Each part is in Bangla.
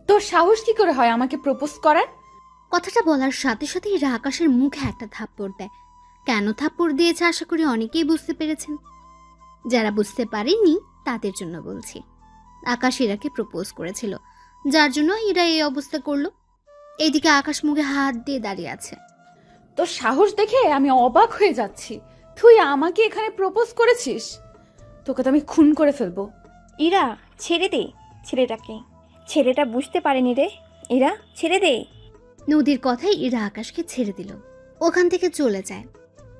তোর সাহস কি করে হয় আমাকে প্রপোজ করার? কথাটা বলার সাথে সাথে ইরা আকাশের মুখে একটা থাপ্পড় দেয়। কেন থাপ্পড় দিয়েছে আশা করি অনেকেই বুঝতে পেরেছেন। যারা বুঝতে পারেননি তাদের জন্য বলছি। আকাশ ইরাকে প্রপোজ করেছিল, যার জন্য ইরা এই অবস্থা করলো। এইদিকে আকাশ মুখে হাত দিয়ে দাঁড়িয়ে আছে। তোর সাহস দেখে আমি অবাক হয়ে যাচ্ছি। তুই আমাকে এখানে প্রপোজ করেছিস? তোকে তো আমি খুন করে ফেলবো। ইরা ছেড়ে দে ছেলেটাকে, ছেলেটা বুঝতে পারেনি রে। ইরা ছেড়ে দে। নদীর কথাই ইরা আকাশকে ছেড়ে দিল, ওখান থেকে চলে যায়।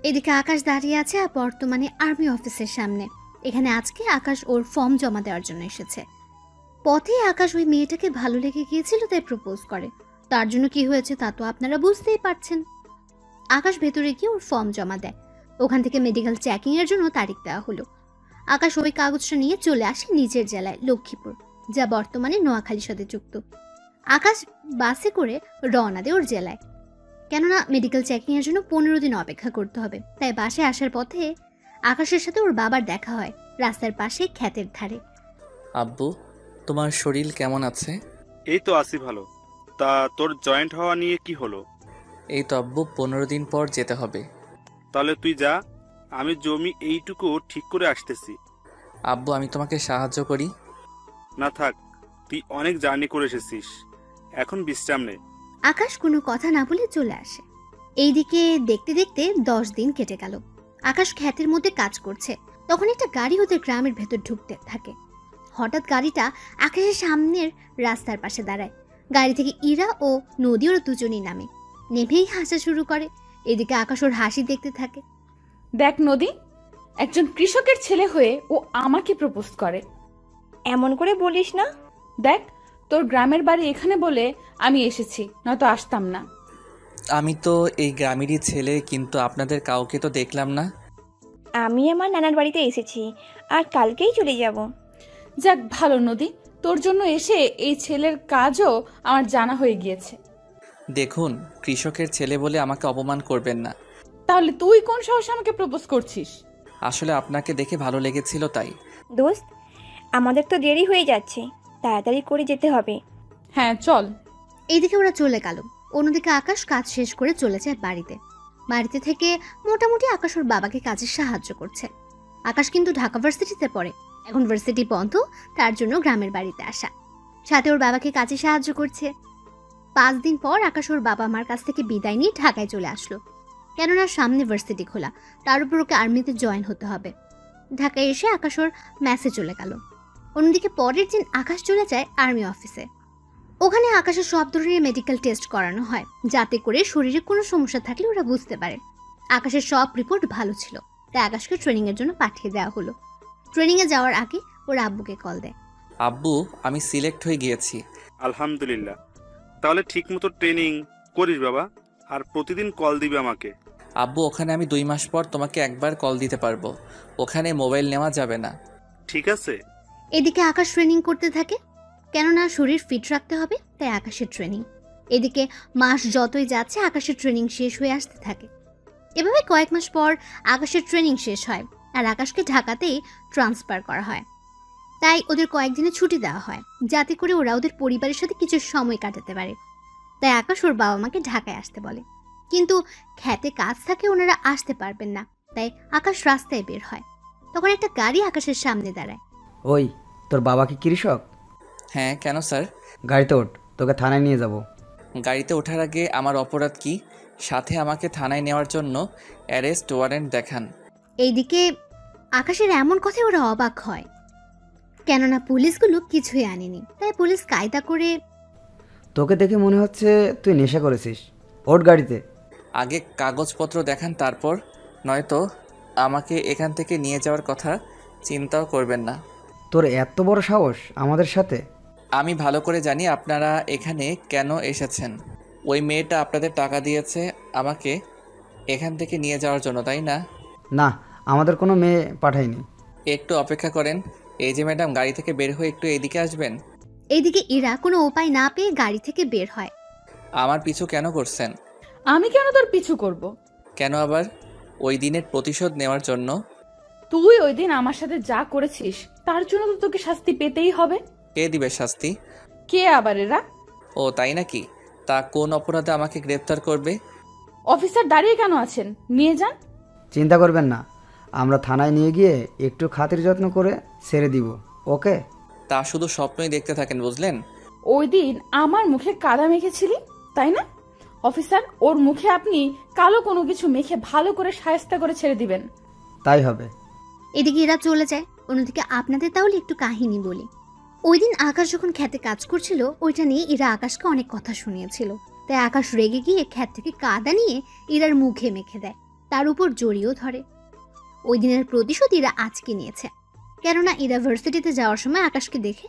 এদিকে আকাশ দাঁড়িয়ে আছে বর্তমানে আর্মি অফিসের সামনে। এখানে আজকে আকাশ ওর ফর্ম জমা দেওয়ার জন্য এসেছে। পথে আকাশ ওই মেয়েটাকে ভালো লেগে গিয়েছিল, তাই প্রপোজ করে। তার জন্য কি হয়েছে তা তো আপনারা বুঝতেই পারছেন। আকাশ ভেতরে গিয়ে ওর ফর্ম জমা দেয়। ওখান থেকে মেডিকেল চেকিং এর জন্য তারিখ দেওয়া হলো। আকাশ ওই কাগজটা নিয়ে চলে আসে নিজের জেলায় লক্ষ্মীপুর, যা বর্তমানে নোয়াখালীর সাথে যুক্ত। আকাশ বাসে করে রওনা দেয় ওর জেলায়, কেননা মেডিকেল চেকিং এর জন্য 15 দিন অপেক্ষা করতে হবে। তাই বাসে আসার পথে আকাশের সাথে ওর বাবার দেখা হয় রাস্তার পাশে ক্ষেতের ধারে। আব্বু, তোমার শরীর কেমন আছে? এই তো আছি ভালো। তা তোর জয়েন্ট হওয়া নিয়ে কি হলো? এই তো আব্বু, 15 দিন পর যেতে হবে। তাহলে তুই যা, আমি জমি এইটুকু ঠিক করে আসতেছি। আব্বু, আমি তোমাকে সাহায্য করি। না থাক, তুই অনেক জার্নি করে এসেছিস, এখন বিশ্রাম নে। আকাশ কোনো কথা না বলে চলে আসে। এইদিকে দেখতে দেখতে 10 দিন কেটে গেল। আকাশ ক্ষেতের মধ্যে কাজ করছে, তখন একটা গাড়ি ওদের গ্রামের ভেতর ঢুকতে থাকে। হঠাৎ গাড়িটা আকাশের সামনের রাস্তার পাশে দাঁড়ায়। গাড়ি থেকে ইরা ও নদী ওরা দুজনই নামে, নেমেই হাসা শুরু করে। এদিকে আকাশ ওর হাসি দেখতে থাকে। দেখ নদী, একজন কৃষকের ছেলে হয়ে ও আমাকে প্রপোজ করে। এমন করে বলিস না। দেখ, তোর গ্রামের বাড়ি এখানে বলে আমি এসেছি, নয়তো আসতাম না। আমি তো এই গ্রামেরই ছেলে, কিন্তু আপনাদের কাউকে তো দেখলাম না। আমি আমার নানার বাড়িতে এসেছি, আর কালকেই চলে যাব। যাক ভালো নদী, তোর জন্য এসে এই ছেলের কাজও আমার জানা হয়ে গিয়েছে। দেখুন, কৃষকের ছেলে বলে আমাকে অপমান করবেন না। তাহলে তুই কোন সাহসে আমাকে প্রপোজ করছিস? আসলে আপনাকে দেখে ভালো লেগেছিল তাই। দোস্ত, আমাদের তো দেরি হয়ে যাচ্ছে, তাড়াতাড়ি করে যেতে হবে। হ্যাঁ চল। এইদিকে ওরা চলে গেল। অন্যদিকে আকাশ কাজ শেষ করে চলে যায় বাড়িতে। বাড়িতে থেকে মোটামুটি আকাশ ওর বাবাকে কাজে সাহায্য করছে। আকাশ কিন্তু ঢাকা ভার্সিটিতে পড়ে, এখন ভার্সিটি বন্ধ, তার জন্য গ্রামের বাড়িতে আসা। সাথে ওর বাবাকে কাজে সাহায্য করছে। 5 দিন পর আকাশ ওর বাবা মার কাছ থেকে বিদায় নিয়ে ঢাকায় চলে আসলো, কেননা সামনে ভার্সিটি খোলা, তার উপর ওকে আর্মিতে জয়েন হতে হবে। ঢাকায় এসে আকাশ ওর ম্যাসে চলে গেল। অন্যদিকে পরের দিন আকাশ চলে যায় আর্মি অফিসে। ওখানে আকাশের সব ধরনের মেডিকেল টেস্ট করানো হয়, যাতে করে শরীরে কোনো সমস্যা থাকলে ওরা বুঝতে পারে। আকাশের সব রিপোর্ট ভালো ছিল, তাই আকাশকে ট্রেনিংয়ের জন্য পাঠিয়ে দেওয়া হলো। ট্রেনিংয়ে যাওয়ার আগে ওর আব্বুকে কল দেয়। আব্বু, আমি সিলেক্ট হয়ে গিয়েছি। আলহামদুলিল্লাহ। তাহলে ঠিক মতো ট্রেনিং করিস বাবা, আর প্রতিদিন কল দিবে আমাকে। আব্বু, ওখানে আমি 2 মাস পর তোমাকে একবার কল দিতে পারবো। ওখানে মোবাইল নেওয়া যাবে না। ঠিক আছে। এদিকে আকাশ ট্রেনিং করতে থাকে, কেননা শরীর ফিট রাখতে হবে, তাই আকাশের ট্রেনিং। এদিকে মাস যতই যাচ্ছে আকাশের ট্রেনিং শেষ হয়ে আসতে থাকে। এভাবে কয়েক মাস পর আকাশের ট্রেনিং শেষ হয়, আর আকাশকে ঢাকাতেই ট্রান্সফার করা হয়। তাই ওদের কয়েকদিনের ছুটি দেওয়া হয়, যাতে করে ওরা ওদের পরিবারের সাথে কিছু সময় কাটাতে পারে। তাই আকাশ ওর বাবা মাকে ঢাকায় আসতে বলে, কিন্তু খেতে কাজ থাকে, ওনারা আসতে পারবেন না। তাই আকাশ রাস্তায় বের হয়। তখন একটা গাড়ি আকাশের সামনে দাঁড়ায়। ওই, তোর বাবা কি কৃষক? হ্যাঁ, কেন স্যার? গাড়িতে ওঠ, তোকে থানায় নিয়ে যাব। গাড়িতে ওঠার আগে আমার অপরাধ কি? সাথে আমাকে থানায় নেওয়ার জন্য অ্যারেস্ট ওয়ারেন্ট দেখান। এইদিকে আকাশের এমন কথায় ওরা অবাক হয়, কেননা পুলিশগুলো কিছুই আনেনি। তাই পুলিশ কায়দা করে, তোকে দেখে মনে হচ্ছে তুই নেশা করেছিস, ওঠ গাড়িতে। আগে কাগজপত্র দেখান, তারপর নয়তো আমাকে এখান থেকে নিয়ে যাওয়ার কথা চিন্তাও করবেন না। তোর এত বড় সাহস আমাদের সাথে? আমি ভালো করে জানি আপনারা এখানে কেন এসেছেন। ওই মেয়েটা আপনাদের টাকা দিয়েছে আমাকে এখান থেকে নিয়ে যাওয়ার জন্য, তাই না? না, আমাদের কোনো মেয়ে পাঠায়নি। একটু অপেক্ষা করেন। এই যে ম্যাডাম, গাড়ি থেকে বের হয়ে একটু এদিকে আসবেন। এইদিকে ইরা কোনো উপায় না পেয়ে গাড়ি থেকে বের হয়। আমার পিছু কেন করছেন? আমি কেন তোর পিছু করব? কেন আবার? ওই দিনের প্রতিশোধ নেওয়ার জন্য। তুই ওই দিন আমার সাথে যা করেছিস তার জন্য তো তোকে শাস্তি পেতেই হবে। কে দিবে শাস্তি? কে আবার? এরা ও তাই নাকি? তা কোন অপরাধে আমাকে গ্রেপ্তার করবে? অফিসার দাঁড়িয়ে কেন আছেন, নিয়ে যান। চিন্তা করবেন না, আমরা থানায় নিয়ে গিয়ে একটু খাতির যত্ন করে ছেড়ে দিব। ওকে? তা শুধু স্বপ্নই দেখতে থাকেন, বুঝলেন? ওই দিন আমার মুখে কাদা মেখেছিলি, তাই না? অফিসার, ওর মুখে আপনি কালো কোনো কিছু মেখে ভালো করে শায়েস্তা করে ছেড়ে দিবেন। তাই হবে। এদিকে এরা চলে যায়। অন্যদিকে আপনাদের তাহলে একটু কাহিনী বলি। ওই দিন আকাশ যখন খ্যাতে কাজ করছিল, ওইটা নিয়ে এরা আকাশকে অনেক কথা শুনিয়েছিল। তাই আকাশ রেগে গিয়ে খ্যাত থেকে কাদা নিয়ে ইরার মুখে মেখে দেয়, তার উপর জড়িয়েও ধরে। ওই দিনের প্রতিশোধ ইরা আজকে নিয়েছে, কেননা ইরা ভার্সিটিতে যাওয়ার সময় আকাশকে দেখে,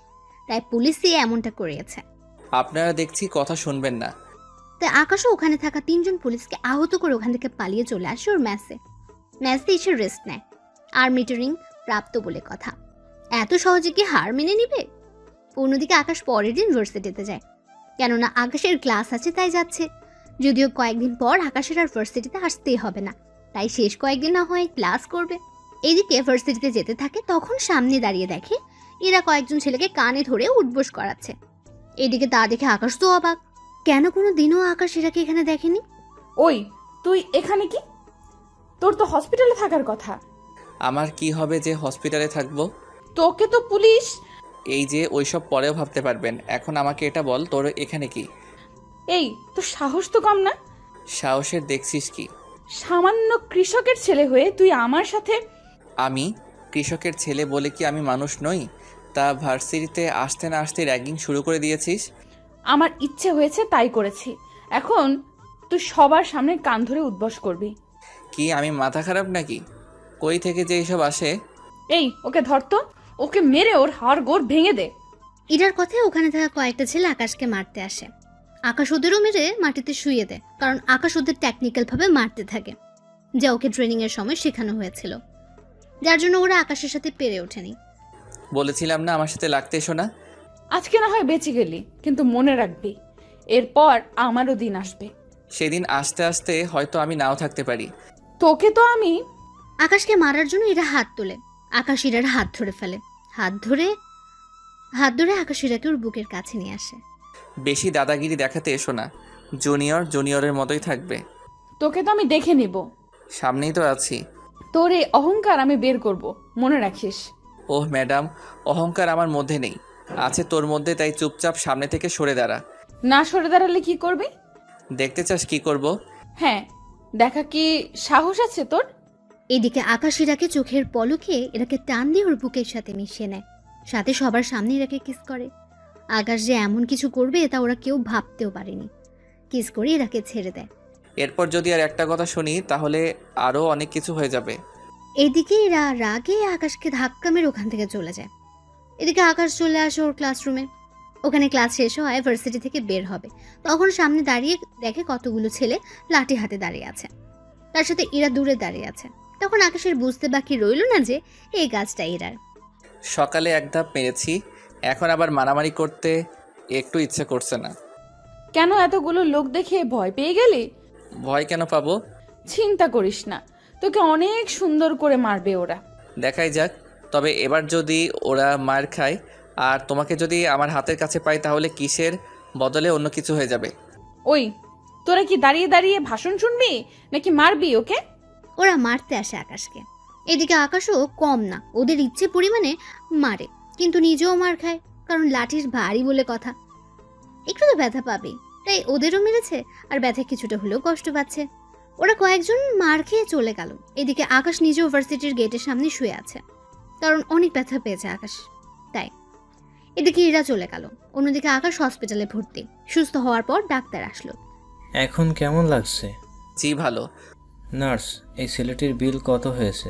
তাই পুলিশই এমনটা করিয়েছে। আপনারা দেখছি কথা শুনবেন না। তাই আকাশও ওখানে থাকা 3 জন পুলিশকে আহত করে ওখান থেকে পালিয়ে চলে আসে ওর ম্যাচে এসে রেস্ট নেয়। আর্মি ট্রেনিং প্রাপ্ত বলে কথা, এত সহজে কি হার মেনে নিবে? অন্যদিকে আকাশ পরের দিন ভার্সিটিতে যায়, কেননা আকাশের ক্লাস আছে তাই যাচ্ছে। যদিও কয়েকদিন পর আকাশের আর ভার্সিটিতে আসতেই হবে না, তাই শেষ কয়েকদিন না হয় ক্লাস করবে। এদিকে ভার্সিটিতে যেতে থাকে, তখন সামনে দাঁড়িয়ে দেখে এরা কয়েকজন ছেলেকে কানে ধরে উঠবোস করাচ্ছে। এদিকে তা দেখে আকাশ তো অবাক, কেন কোনো দিনও আকাশ এরাকে এখানে দেখেনি। ওই, তুই এখানে কি? তোর তো হসপিটালে থাকার কথা। আমার কি হবে যে হসপিটালে থাকবো? তোকে তো পুলিশ। এই যে ওইসব পরেও ভাবতে পারবেন, এখন আমাকে এটা বল, তোর এখানে কি? এই, তোর সাহস তো কম না। সাহসের দেখছিস কি? সামান্য কৃষকের ছেলে হয়ে তুই আমার সাথে। আমি কৃষকের ছেলে বলে কি আমি মানুষ নই? তা ভার্সিটিতে আসতে না আসতে র্যাগিং শুরু করে দিয়েছিস। আমার ইচ্ছে হয়েছে তাই করেছি, এখন তুই সবার সামনে কান ধরে উদ্বস করবি। কি আমি মাথা খারাপ নাকি? কই থেকে যে এইসব আসে? এই, ওকে ধরতো, ওকে মেরে ওর হাড় গোড় ভেঙে দে। ইরার কথায় ওখানে থাকা কয়েকটা ছেলে আকাশকে মারতে আসে। আকাশ ওদেরও মেরে মাটিতে শুইয়ে দেয়, কারণ আকাশ ওদের টেকনিক্যাল ভাবে মারতে থাকে, যা ওকে ট্রেনিং এর সময় শেখানো হয়েছিল, যার জন্য ওরা আকাশের সাথে পেরে ওঠেনি। বলেছিলাম না আমার সাথে লাগতে এসো না। আজকে না হয় বেঁচে গেলি, কিন্তু মনে রাখবি এরপর আমারও দিন আসবে। সেদিন আসতে আসতে হয়তো আমি নাও থাকতে পারি। তোকে তো আমি। আকাশকে মারার জন্য এরা হাত তোলে, আকাশ ইরার হাত ধরে ফেলে। হাত ধরে আকাশ ইরাকে ওর বুকের কাছে নিয়ে আসে। বেশি দাদাগিরি দেখাতে এসো না, জুনিয়রের মতোই থাকবে। তোকে তো আমি দেখে নিব, সামনেই তো আছি। তোর এই অহংকার আমি বের করব, মনে রাখিস। ওহ ম্যাডাম, অহংকার আমার মধ্যে নেই, আছে তোর মধ্যে, তাই চুপচাপ সামনে থেকে সরে দাঁড়া। না সরে দাঁড়ালে কি করবি? দেখতে চাস কি করব? হ্যাঁ, দেখা কি সাহস আছে তোর? এদিকে আকাশ ইরাকে চোখের পলকে এরাকে টান দিয়ে ওর বুকের সাথে মিশিয়ে নেয়, সাথে সবার সামনে এরাকে কিস করে। আকাশ যে এমন কিছু করবে তা ওরা কেউ ভাবতেও পারেনি। কিস করে এরাকে ছেড়ে দেয়। এরপর যদি আর একটা কথা শুনি তাহলে আরও অনেক কিছু হয়ে যাবে। এদিকে এরা রাগে আকাশকে ধাক্কা মেরে ওখান থেকে চলে যায়। এদিকে আকাশ চলে আসে ওর ক্লাসরুমে। ওখানে ক্লাস শেষ হয়, ভার্সিটি থেকে বের হবে, তখন সামনে দাঁড়িয়ে দেখে কতগুলো ছেলে লাঠি হাতে দাঁড়িয়ে আছে, তার সাথে এরা দূরে দাঁড়িয়ে আছে। তখন আকাশের বুঝতে বাকি রইল না যে এই কাজটা এরার। সকালে এক ধাপ মেরেছি, এখন আবার মারামারি করতে একটু ইচ্ছে করছে না। কেন এতগুলো লোক দেখে ভয় পেয়ে গেলি? ভয় কেন পাবো? চিন্তা করিস না, তোকে অনেক সুন্দর করে মারবে ওরা। দেখাই যাক, তবে এবার যদি ওরা মার খায় আর তোমাকে যদি আমার হাতের কাছে পাই তাহলে কিসের বদলে অন্য কিছু হয়ে যাবে। ওই, তোরা কি দাঁড়িয়ে দাঁড়িয়ে ভাষণ শুনবি নাকি মারবি ওকে? ওরা মারতে আসে আকাশকে। এদিকে আকাশও কম না, ওদের ইচ্ছে পরিমাণে মারে, কিন্তু নিজেও মার খায়, কারণ লাঠির ভারী বলে কথা, একটু তো ব্যথা পাবে, তাই ওদেরও মেরেছে আর ব্যথা কিছুটা হলেও কষ্ট পাচ্ছে। ওরা কয়েকজন মার খেয়ে চলে গেল। এদিকে আকাশ নিজেও ভার্সিটির গেটের সামনে শুয়ে আছে, কারণ অনেক ব্যথা পেয়েছে আকাশ, তাই। এদিকে এরা চলে গেল। অন্যদিকে আকাশ হসপিটালে ভর্তি। সুস্থ হওয়ার পর ডাক্তার আসলো। এখন কেমন লাগছে? জি ভালো। নার্স, এই ছেলেটির বিল কত হয়েছে?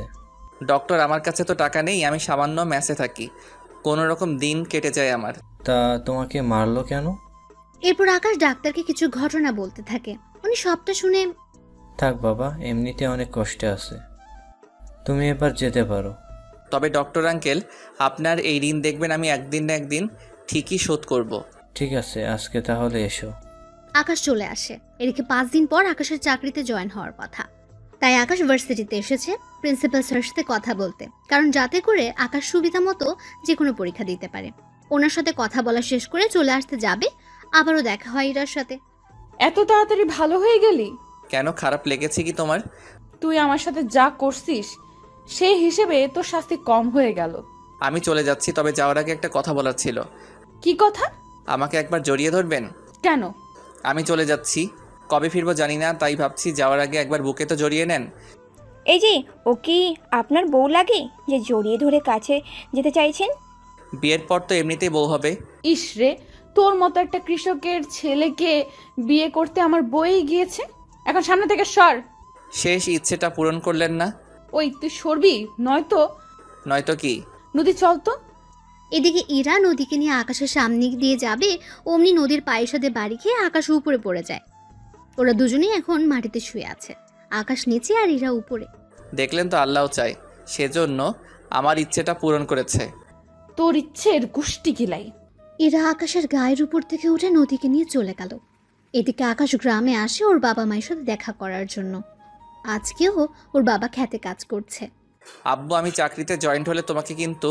ডক্টর, আমার কাছে তো টাকা নেই, আমি সামান্য ম্যাসে থাকি, কোনো রকম দিন কেটে যায় আমার। তা তোমাকে মারলো কেন? এরপর আকাশ ডাক্তারকে কিছু ঘটনা বলতে থাকে। উনি সবটা শুনে, থাক বাবা, এমনিতে অনেক কষ্টে আছে, তুমি এবার যেতে পারো। তবে ডক্টর আঙ্কেল, আপনার এই ঋণ দেখবেন আমি একদিন না একদিন ঠিকই শোধ করব। ঠিক আছে, আজকে তাহলে এসো। আকাশ চলে আসে। এদিকে 5 দিন পর আকাশের চাকরিতে জয়েন হওয়ার কথা, তাই আকাশ ভার্সিটিতে এসেছে প্রিন্সিপাল স্যারের সাথে কথা বলতে, কারণ যাতে করে আকাশ সুবিধা মতো যে কোনো পরীক্ষা দিতে পারে। ওনার সাথে কথা বলা শেষ করে চলে আসতে যাবে, আবারও দেখা হয় ইরার সাথে। এত তাড়াতাড়ি ভালো হয়ে গেলি? কেন, খারাপ লেগেছে কি তোমার? তুই আমার সাথে যা করছিস সেই হিসেবে তোর শাস্তি কম হয়ে গেল। আমি চলে যাচ্ছি, তবে যাওয়ার আগে একটা কথা বলার ছিল। কি কথা? আমাকে একবার জড়িয়ে ধরবেন? কেন? আমি চলে যাচ্ছি, কবে ফিরবো জানি না, তাই ভাবছি যাওয়ার আগে একবার বুকে তো জড়িয়ে নেন। এই যে, ও কি আপনার বউ লাগে যে জড়িয়ে ধরে কাছে যেতে চাইছেন? বিয়ের পর তো এমনিতেই বউ হবে। ইস রে, তোর মতো একটা কৃষকের ছেলেকে বিয়ে করতে আমার বই গিয়েছে। এখন সামনে থেকে সর। শেষ ইচ্ছেটা পূরণ করলেন না? ওই তুই সরবি, নয়তো কি? নদী চল তো। এদিকে ইরা নদীকে নিয়ে আকাশের সামনে দিয়ে যাবে, অমনি নদীর পায়ের সাথে বাড়ি খেয়ে আকাশ উপরে পড়ে যায়। ওরা দুজনেই এখন মাটিতে শুয়ে আছে, আকাশ নিচে আর ইরা উপরে। দেখলেন তো, আল্লাহ চাই, সেজন্য আমার ইচ্ছেটা পূরণ করেছে। তোর ইচ্ছের গুষ্টি কিলাই। ইরা আকাশের গায়ের উপর থেকে উঠে নদীকে নিয়ে চলে গেল। এদিকে আকাশ গ্রামে আসে ওর বাবা মায়ের সাথে দেখা করার জন্য। আজকেও ওর বাবা খেতে কাজ করছে। আব্বু, আমি চাকরিতে জয়েন্ট হলে তোমাকে কিন্তু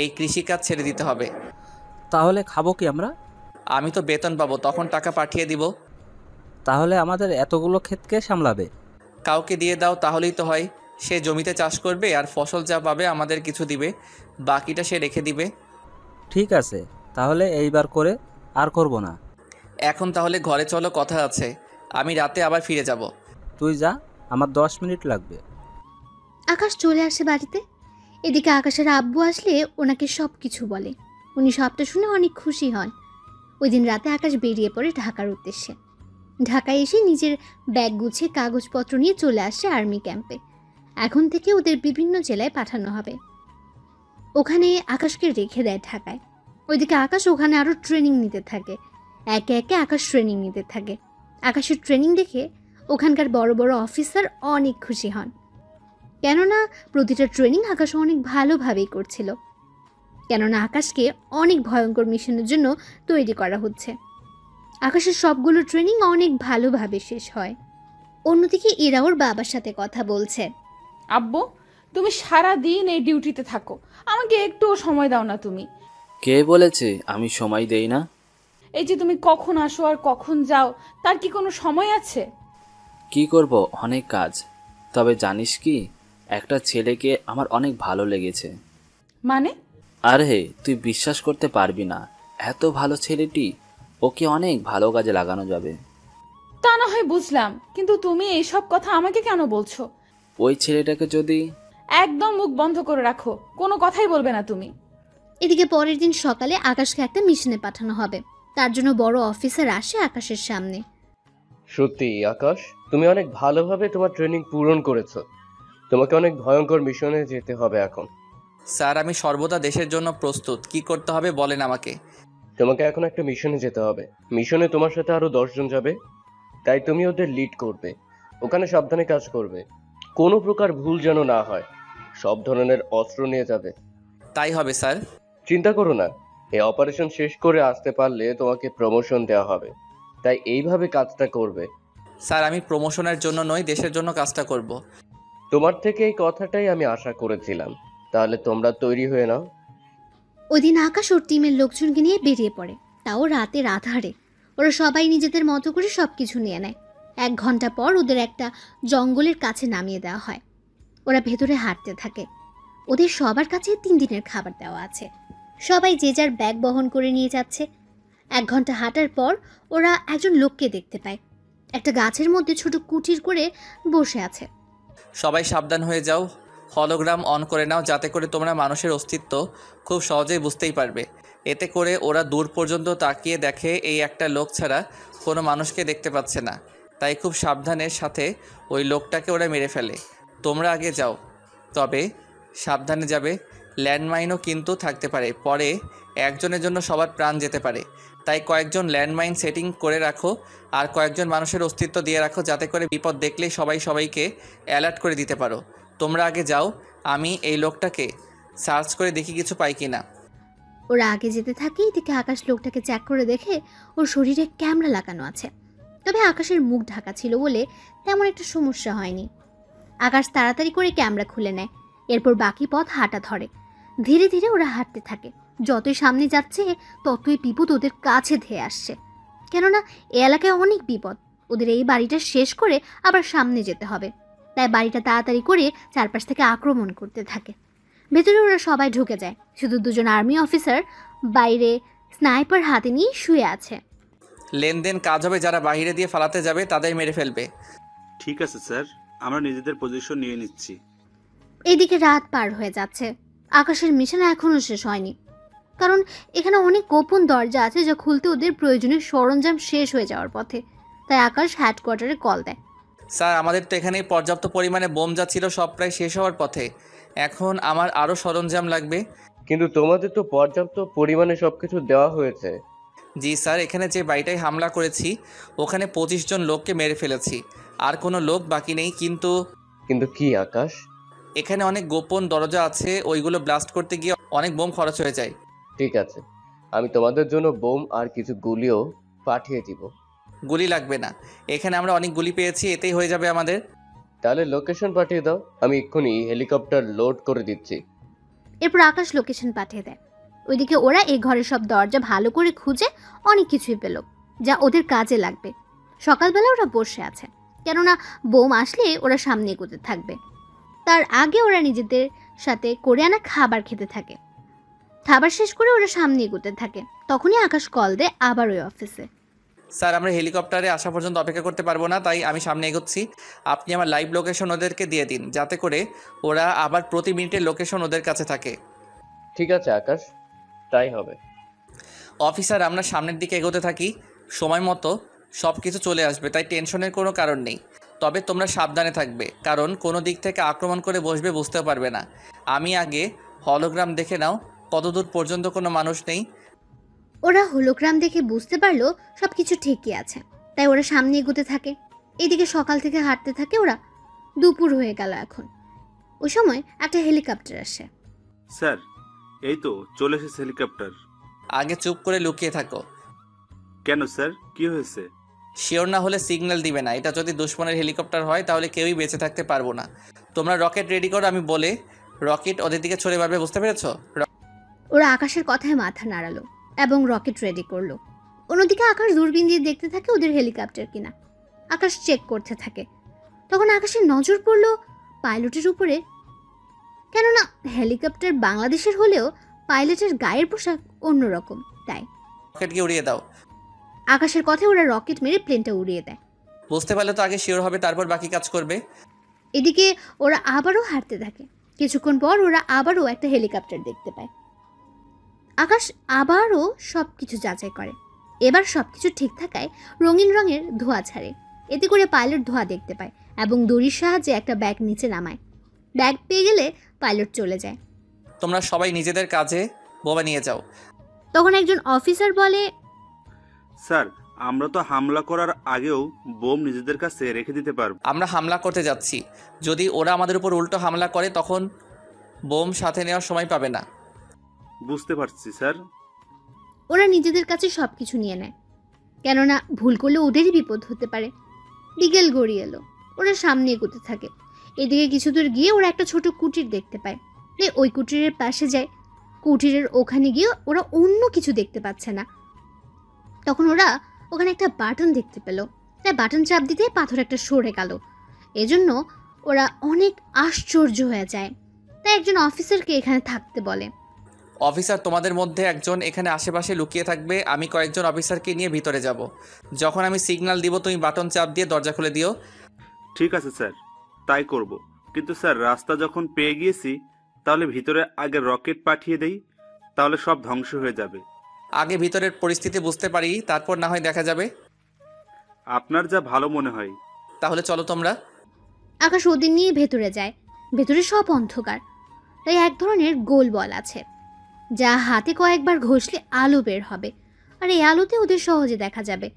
এই কৃষিকাজ ছেড়ে দিতে হবে। তাহলে খাবো কি আমরা? আমি তো বেতন পাবো, তখন টাকা পাঠিয়ে দিব। তাহলে আমাদের এতগুলো ক্ষেত কে সামলাবে? কাউকে দিয়ে দাও, তাহলেই তো হয়। সে জমিতে চাষ করবে আর ফসল যা পাবে আমাদের কিছু দিবে, বাকিটা সে রেখে দিবে। ঠিক আছে, তাহলে এইবার করে আর করব না। এখন তাহলে ঘরে চলো, কথা আছে। আমি রাতে আবার ফিরে যাব। তুই যা, আমার 10 মিনিট লাগবে। আকাশ চলে আসে বাড়িতে। এদিকে আকাশের আব্বু আসলে ওনাকে সব কিছু বলে। উনি সবটা শুনে অনেক খুশি হন। ওই দিন রাতে আকাশ বেরিয়ে পড়ে ঢাকার উদ্দেশ্যে। ঢাকায় এসে নিজের ব্যাগ গুছিয়ে কাগজপত্র নিয়ে চলে আসে আর্মি ক্যাম্পে। এখন থেকে ওদের বিভিন্ন জেলায় পাঠানো হবে। ওখানে আকাশকে রেখে দেয় ঢাকায়। ওইদিকে আকাশ ওখানে আরও ট্রেনিং নিতে থাকে। একে একে আকাশ ট্রেনিং নিতে থাকে। আকাশের ট্রেনিং দেখে ওখানকার বড় বড় অফিসার অনেক খুশি হন, কেননা প্রতিটা ট্রেনিং আকাশ অনেক ভালোভাবেই করছিল। কেননা আকাশকে অনেক ভয়ঙ্কর মিশনের জন্য তৈরি করা হচ্ছে। আকাশের সবগুলো ট্রেনিং অনেক ভালোভাবে শেষ হয়। অন্যদিকে ইরা ওর বাবার সাথে কথা বলছে। আব্বু, তুমি সারা দিন এই ডিউটিতে থাকো, আমাকে একটুও সময় দাও না তুমি? কে বলেছে আমি সময় দেই না? এই যে তুমি কখন আসো আর কখন যাও, তার কি কোনো সময় আছে? কি করব, অনেক কাজ। তবে জানিস কি, একটা ছেলেকে আমার অনেক ভালো লেগেছে। মানে? আরে তুই বিশ্বাস করতে পারবি না, এত ভালো ছেলেটি, ওকে অনেক ভালো কাজে লাগানো যাবে। তা না হয় বুঝলাম, কিন্তু তুমি এইসব কথা আমাকে কেন বলছো? ওই ছেলেটাকে যদি... একদম মুখ বন্ধ করে রাখো, কোনো কথাই বলবে না তুমি। এদিকে পরের দিন সকালে আকাশকে একটা মিশনে পাঠানো হবে। তার জন্য বড় অফিসার আসে আকাশের সামনে। সত্যি আকাশ, তুমি অনেক ভালোভাবে তোমার ট্রেনিং পূরণ করেছো। তোমাকে অনেক ভয়ঙ্কর মিশনে যেতে হবে এখন। স্যার, আমি সর্বদা দেশের জন্য প্রস্তুত। কি করতে হবে বলেন আমাকে। তোমাকে এখন একটা মিশনে যেতে হবে। মিশনে তোমার সাথে আরো 10 জন যাবে, তাই তুমি ওদের লিড করবে। ওখানে সাবধানে কাজ করবে, কোনো প্রকার ভুল যেন না হয়। সব ধরনের অস্ত্র নিয়ে যাবে। তাই হবে স্যার। চিন্তা করো না, এই অপারেশন শেষ করে আসতে পারলে তোমাকে প্রমোশন দেওয়া হবে, তাই এইভাবে কাজটা করবে। স্যার, আমি প্রমোশনের জন্য নয়, দেশের জন্য কাজটা করব। তোমার থেকে এই কথাটাই আমি আশা করেছিলাম। তাহলে তোমরা তৈরি হয়ে নাও। ওই দিন আকাশ ওর টিমের লোকজনকে নিয়ে বেরিয়ে পড়ে, তাও রাতের আধারে। ওরা সবাই নিজেদের মতো করে সব কিছু নিয়ে নেয়। 1 ঘন্টা পর ওদের একটা জঙ্গলের কাছে নামিয়ে দেওয়া হয়। ওরা ভেতরে হাঁটতে থাকে। ওদের সবার কাছে 3 দিনের খাবার দেওয়া আছে। সবাই যে যার ব্যাগ বহন করে নিয়ে যাচ্ছে। 1 ঘন্টা হাঁটার পর ওরা একজন লোককে দেখতে পায়। একটা গাছের মধ্যে ছোট কুটির করে বসে আছে। সবাই সাবধান হয়ে যাও, হলোগ্রাম অন করে নাও, যাতে করে তোমরা মানুষের অস্তিত্ব খুব সহজেই বুঝতেই পারবে। এতে করে ওরা দূর পর্যন্ত তাকিয়ে দেখে এই একটা লোক ছাড়া কোনো মানুষকে দেখতে পাচ্ছে না, তাই খুব সাবধানের সাথে ওই লোকটাকে ওরা মেরে ফেলে। তোমরা আগে যাও, তবে সাবধানে যাবে। ল্যান্ডমাইনও কিন্তু থাকতে পারে, পরে একজনের জন্য সবার প্রাণ যেতে পারে। তাই কয়েকজন ল্যান্ডমাইন সেটিং করে রাখো আর কয়েকজন মানুষের অস্তিত্ব দিয়ে রাখো, যাতে করে বিপদ দেখলেই সবাই সবাইকে অ্যালার্ট করে দিতে পারো। তোমরা আগে যাও, আমি এই লোকটাকে সার্চ করে দেখি কিছু পাই কি না। ওরা আগে যেতে থাকে। এদিকে আকাশ লোকটাকে চেক করে দেখে ওর শরীরে ক্যামেরা লাগানো আছে, তবে আকাশের মুখ ঢাকা ছিল বলে তেমন একটা সমস্যা হয়নি। আকাশ তাড়াতাড়ি করে ক্যামেরা খুলে নেয়, এরপর বাকি পথ হাঁটা ধরে। ধীরে ধীরে ওরা হাঁটতে থাকে। যতই সামনে যাচ্ছে ততই বিপদ ওদের কাছে ধেয়ে আসছে। কেননা এ এলাকায় অনেক বিপদ। ওদের এই বাড়িটা শেষ করে আবার সামনে যেতে হবে, তাই বাড়িটা তাড়াতাড়ি করে চারপাশ থেকে আক্রমণ করতে থাকে। ভেতরে ওরা সবাই ঢুকে যায়, শুধু দুজন আর্মি অফিসার বাইরে স্নাইপার হাতে নিয়ে শুয়ে আছে। লেনদেন কাজ হবে, যারা বাইরে দিয়ে ফালাতে যাবে তাদের মেরে ফেলবে। ঠিক আছে স্যার, আমরা নিজেদের পজিশন নিয়ে নিচ্ছি। এদিকে রাত পার হয়ে যাচ্ছে, আকাশের মিশন এখনও শেষ হয়নি, কারণ এখানে অনেক গোপন দরজা আছে যা খুলতে ওদের প্রয়োজনীয় সরঞ্জাম শেষ হয়ে যাওয়ার পথে। তাই আকাশ হেডকোয়ার্টারে কল দেয়। স্যার, আমাদের তো এখানে পর্যাপ্ত পরিমাণে বোম যা ছিল সব প্রায় শেষ হওয়ার পথে, এখন আমার আরও সরঞ্জাম লাগবে। কিন্তু তোমাদের তো পর্যাপ্ত পরিমাণে সবকিছু দেওয়া হয়েছে। জি স্যার, এখানে যে বাড়িটায় হামলা করেছি ওখানে 25 জন লোককে মেরে ফেলেছি, আর কোনো লোক বাকি নেই। কিন্তু কি আকাশ? এখানে অনেক গোপন দরজা আছে, ওইগুলো ব্লাস্ট করতে গিয়ে অনেক বোম খরচ হয়ে যায়। ঠিক আছে, আমি তোমাদের জন্য বোম আর কিছু গুলিও পাঠিয়ে দিব। গুলি লাগবে না, এখানে আমরা অনেক গুলি পেয়েছি, এতেই হয়ে যাবে আমাদের। তাহলে লোকেশন পাঠিয়ে দাও, আমি এক্ষুনি হেলিকপ্টার লোড করে দিচ্ছি। এরপর আকাশ লোকেশন পাঠিয়ে দেয়। ওইদিকে ওরা এই ঘরের সব দরজা ভালো করে খুঁজে অনেক কিছুই পেল যা ওদের কাজে লাগবে। সকালবেলা ওরা বসে আছে, কেননা বোম আসলে ওরা সামনে এগোতে থাকবে। তার আগে ওরা নিজেদের সাথে করে আনা খাবার খেতে থাকে। খাবার শেষ করে ওরা সামনে এগোতে থাকে, তখনই আকাশ কল দেয় আবার ওই অফিসে। স্যার, আমরা হেলিকপ্টারে আসা পর্যন্ত অপেক্ষা করতে পারবো না, তাই আমি সামনে এগোচ্ছি। আপনি আমার লাইভ লোকেশন ওদেরকে দিয়ে দিন, যাতে করে ওরা আবার প্রতি মিনিটের লোকেশন ওদের কাছে থাকে। ঠিক আছে আকাশ, তাই হবে। অফিসার, আমরা সামনের দিকে এগোতে থাকি, সময় মতো সব কিছু চলে আসবে, তাই টেনশনের কোনো কারণ নেই। তবে তোমরা সাবধানে থাকবে, কারণ কোনো দিক থেকে আক্রমণ করে বসবে বুঝতেও পারবে না। আমি আগে হলোগ্রাম দেখে নাও, কতদূর পর্যন্ত কোনো মানুষ নেই। ওরা হোলোগ্রাম দেখে বুঝতে পারলো সবকিছু ঠিকই আছে, তাই ওরা সামনে এগোতে থাকে। এদিকে সকাল থেকে হাঁটতে থাকে ওরা, দুপুর হয়ে গেল এখন। ওই সময় একটা হেলিকপ্টার আসে। স্যার, এই তো চলে এসেছে হেলিকপ্টার। আগে চুপ করে লুকিয়ে থাকো। কেন স্যার, কি হয়েছে? শিওর না হলে সিগন্যাল দিবে না। এটা যদি দুশ্মনের হেলিকপ্টার হয় তাহলে কেউই বেঁচে থাকতে পারবো না। তোমরা রকেট রেডি করো, আমি বলে রকেট ওদের দিকে ছড়ে মারবে, বুঝতে পেরেছো? ওরা আকাশের কথায় মাথা নাড়ালো এবং রকেট রেডি করলো। অন্যদিকে আকাশ দূরবীন দিয়ে দেখতে থাকে ওদের হেলিকপ্টার কিনা। আকাশ চেক করতে থাকে, তখন আকাশের নজর পড়লো পাইলটের উপরে। কেননা হেলিকপ্টার বাংলাদেশের হলেও পাইলটের গায়ের পোশাক অন্যরকম, তাই রকেটকে উড়িয়ে দাও। আকাশের কথায় ওরা রকেট মেরে প্লেনটা উড়িয়ে দেয়। বুঝতে পারলে তো আগে শিওর হবে, তারপর বাকি কাজ করবে। এদিকে ওরা আবারও হাঁটতে থাকে। কিছুক্ষণ পর ওরা আবারও একটা হেলিকপ্টার দেখতে পায়। আকাশ আবারও সব কিছু যাচাই করে। এবার সব কিছু ঠিক থাকায় রঙিন রঙের ধোঁয়া ছাড়ে। এতে করে পাইলট ধোঁয়া দেখতে পায় এবং দড়ির সাহায্যে একটা ব্যাগ নিচে নামায়। ব্যাগ পেয়ে গেলে পাইলট চলে যায়। তোমরা সবাই নিজেদের কাজে বোমা নিয়ে যাও। তখন একজন অফিসার বলে, স্যার, আমরা তো হামলা করার আগেও বোম নিজেদের কাছে রেখে দিতে পারবো। আমরা হামলা করতে যাচ্ছি, যদি ওরা আমাদের উপর উল্টো হামলা করে তখন বোম সাথে নেওয়ার সময় পাবে না। বুঝতে পারছি স্যার। ওরা নিজেদের কাছে সব কিছু নিয়ে নেয়, কেননা ভুল করলে ওদেরই বিপদ হতে পারে। বিকেল গড়িয়ে এলো, ওরা সামনে এগোতে থাকে। এদিকে কিছু দূর গিয়ে ওরা একটা ছোট কুটির দেখতে পায়। ওই কুটিরের পাশে যায়। কুটিরের ওখানে গিয়ে ওরা অন্য কিছু দেখতে পাচ্ছে না। তখন ওরা ওখানে একটা বাটন দেখতে পেল, তাই বাটন চাপ দিতে পাথর একটা সরে গেল। এজন্য ওরা অনেক আশ্চর্য হয়ে যায়, তাই একজন অফিসারকে এখানে থাকতে বলে। অফিসার, তোমাদের মধ্যে একজন এখানে আশেপাশে লুকিয়ে থাকবে, আমি কয়েকজন অফিসারকে নিয়ে ভিতরে যাব। যখন আমি সিগন্যাল দিব তুমি বাটন চাপ দিয়ে দরজা খুলে দিও। ঠিক আছে স্যার, তাই করব। কিন্তু স্যার, রাস্তা যখন পেয়ে গিয়েছি তাহলে ভিতরে আগে রকেট পাঠিয়ে দেই, তাহলে সব ধ্বংস হয়ে যাবে। আগে ভিতরের পরিস্থিতি বুঝতে পারি, তারপর না হয় দেখা যাবে। আপনার যা ভালো মনে হয়। তাহলে চলো তোমরা। আকাশ ওদের নিয়ে ভেতরে যায়। ভেতরে সব অন্ধকার, তাই এক ধরনের গোল বল আছে যা হাতে কয়েকবার ঘষলে আলো বের হবে, আর এই আলোতে ওদের সহজে দেখা যাবে।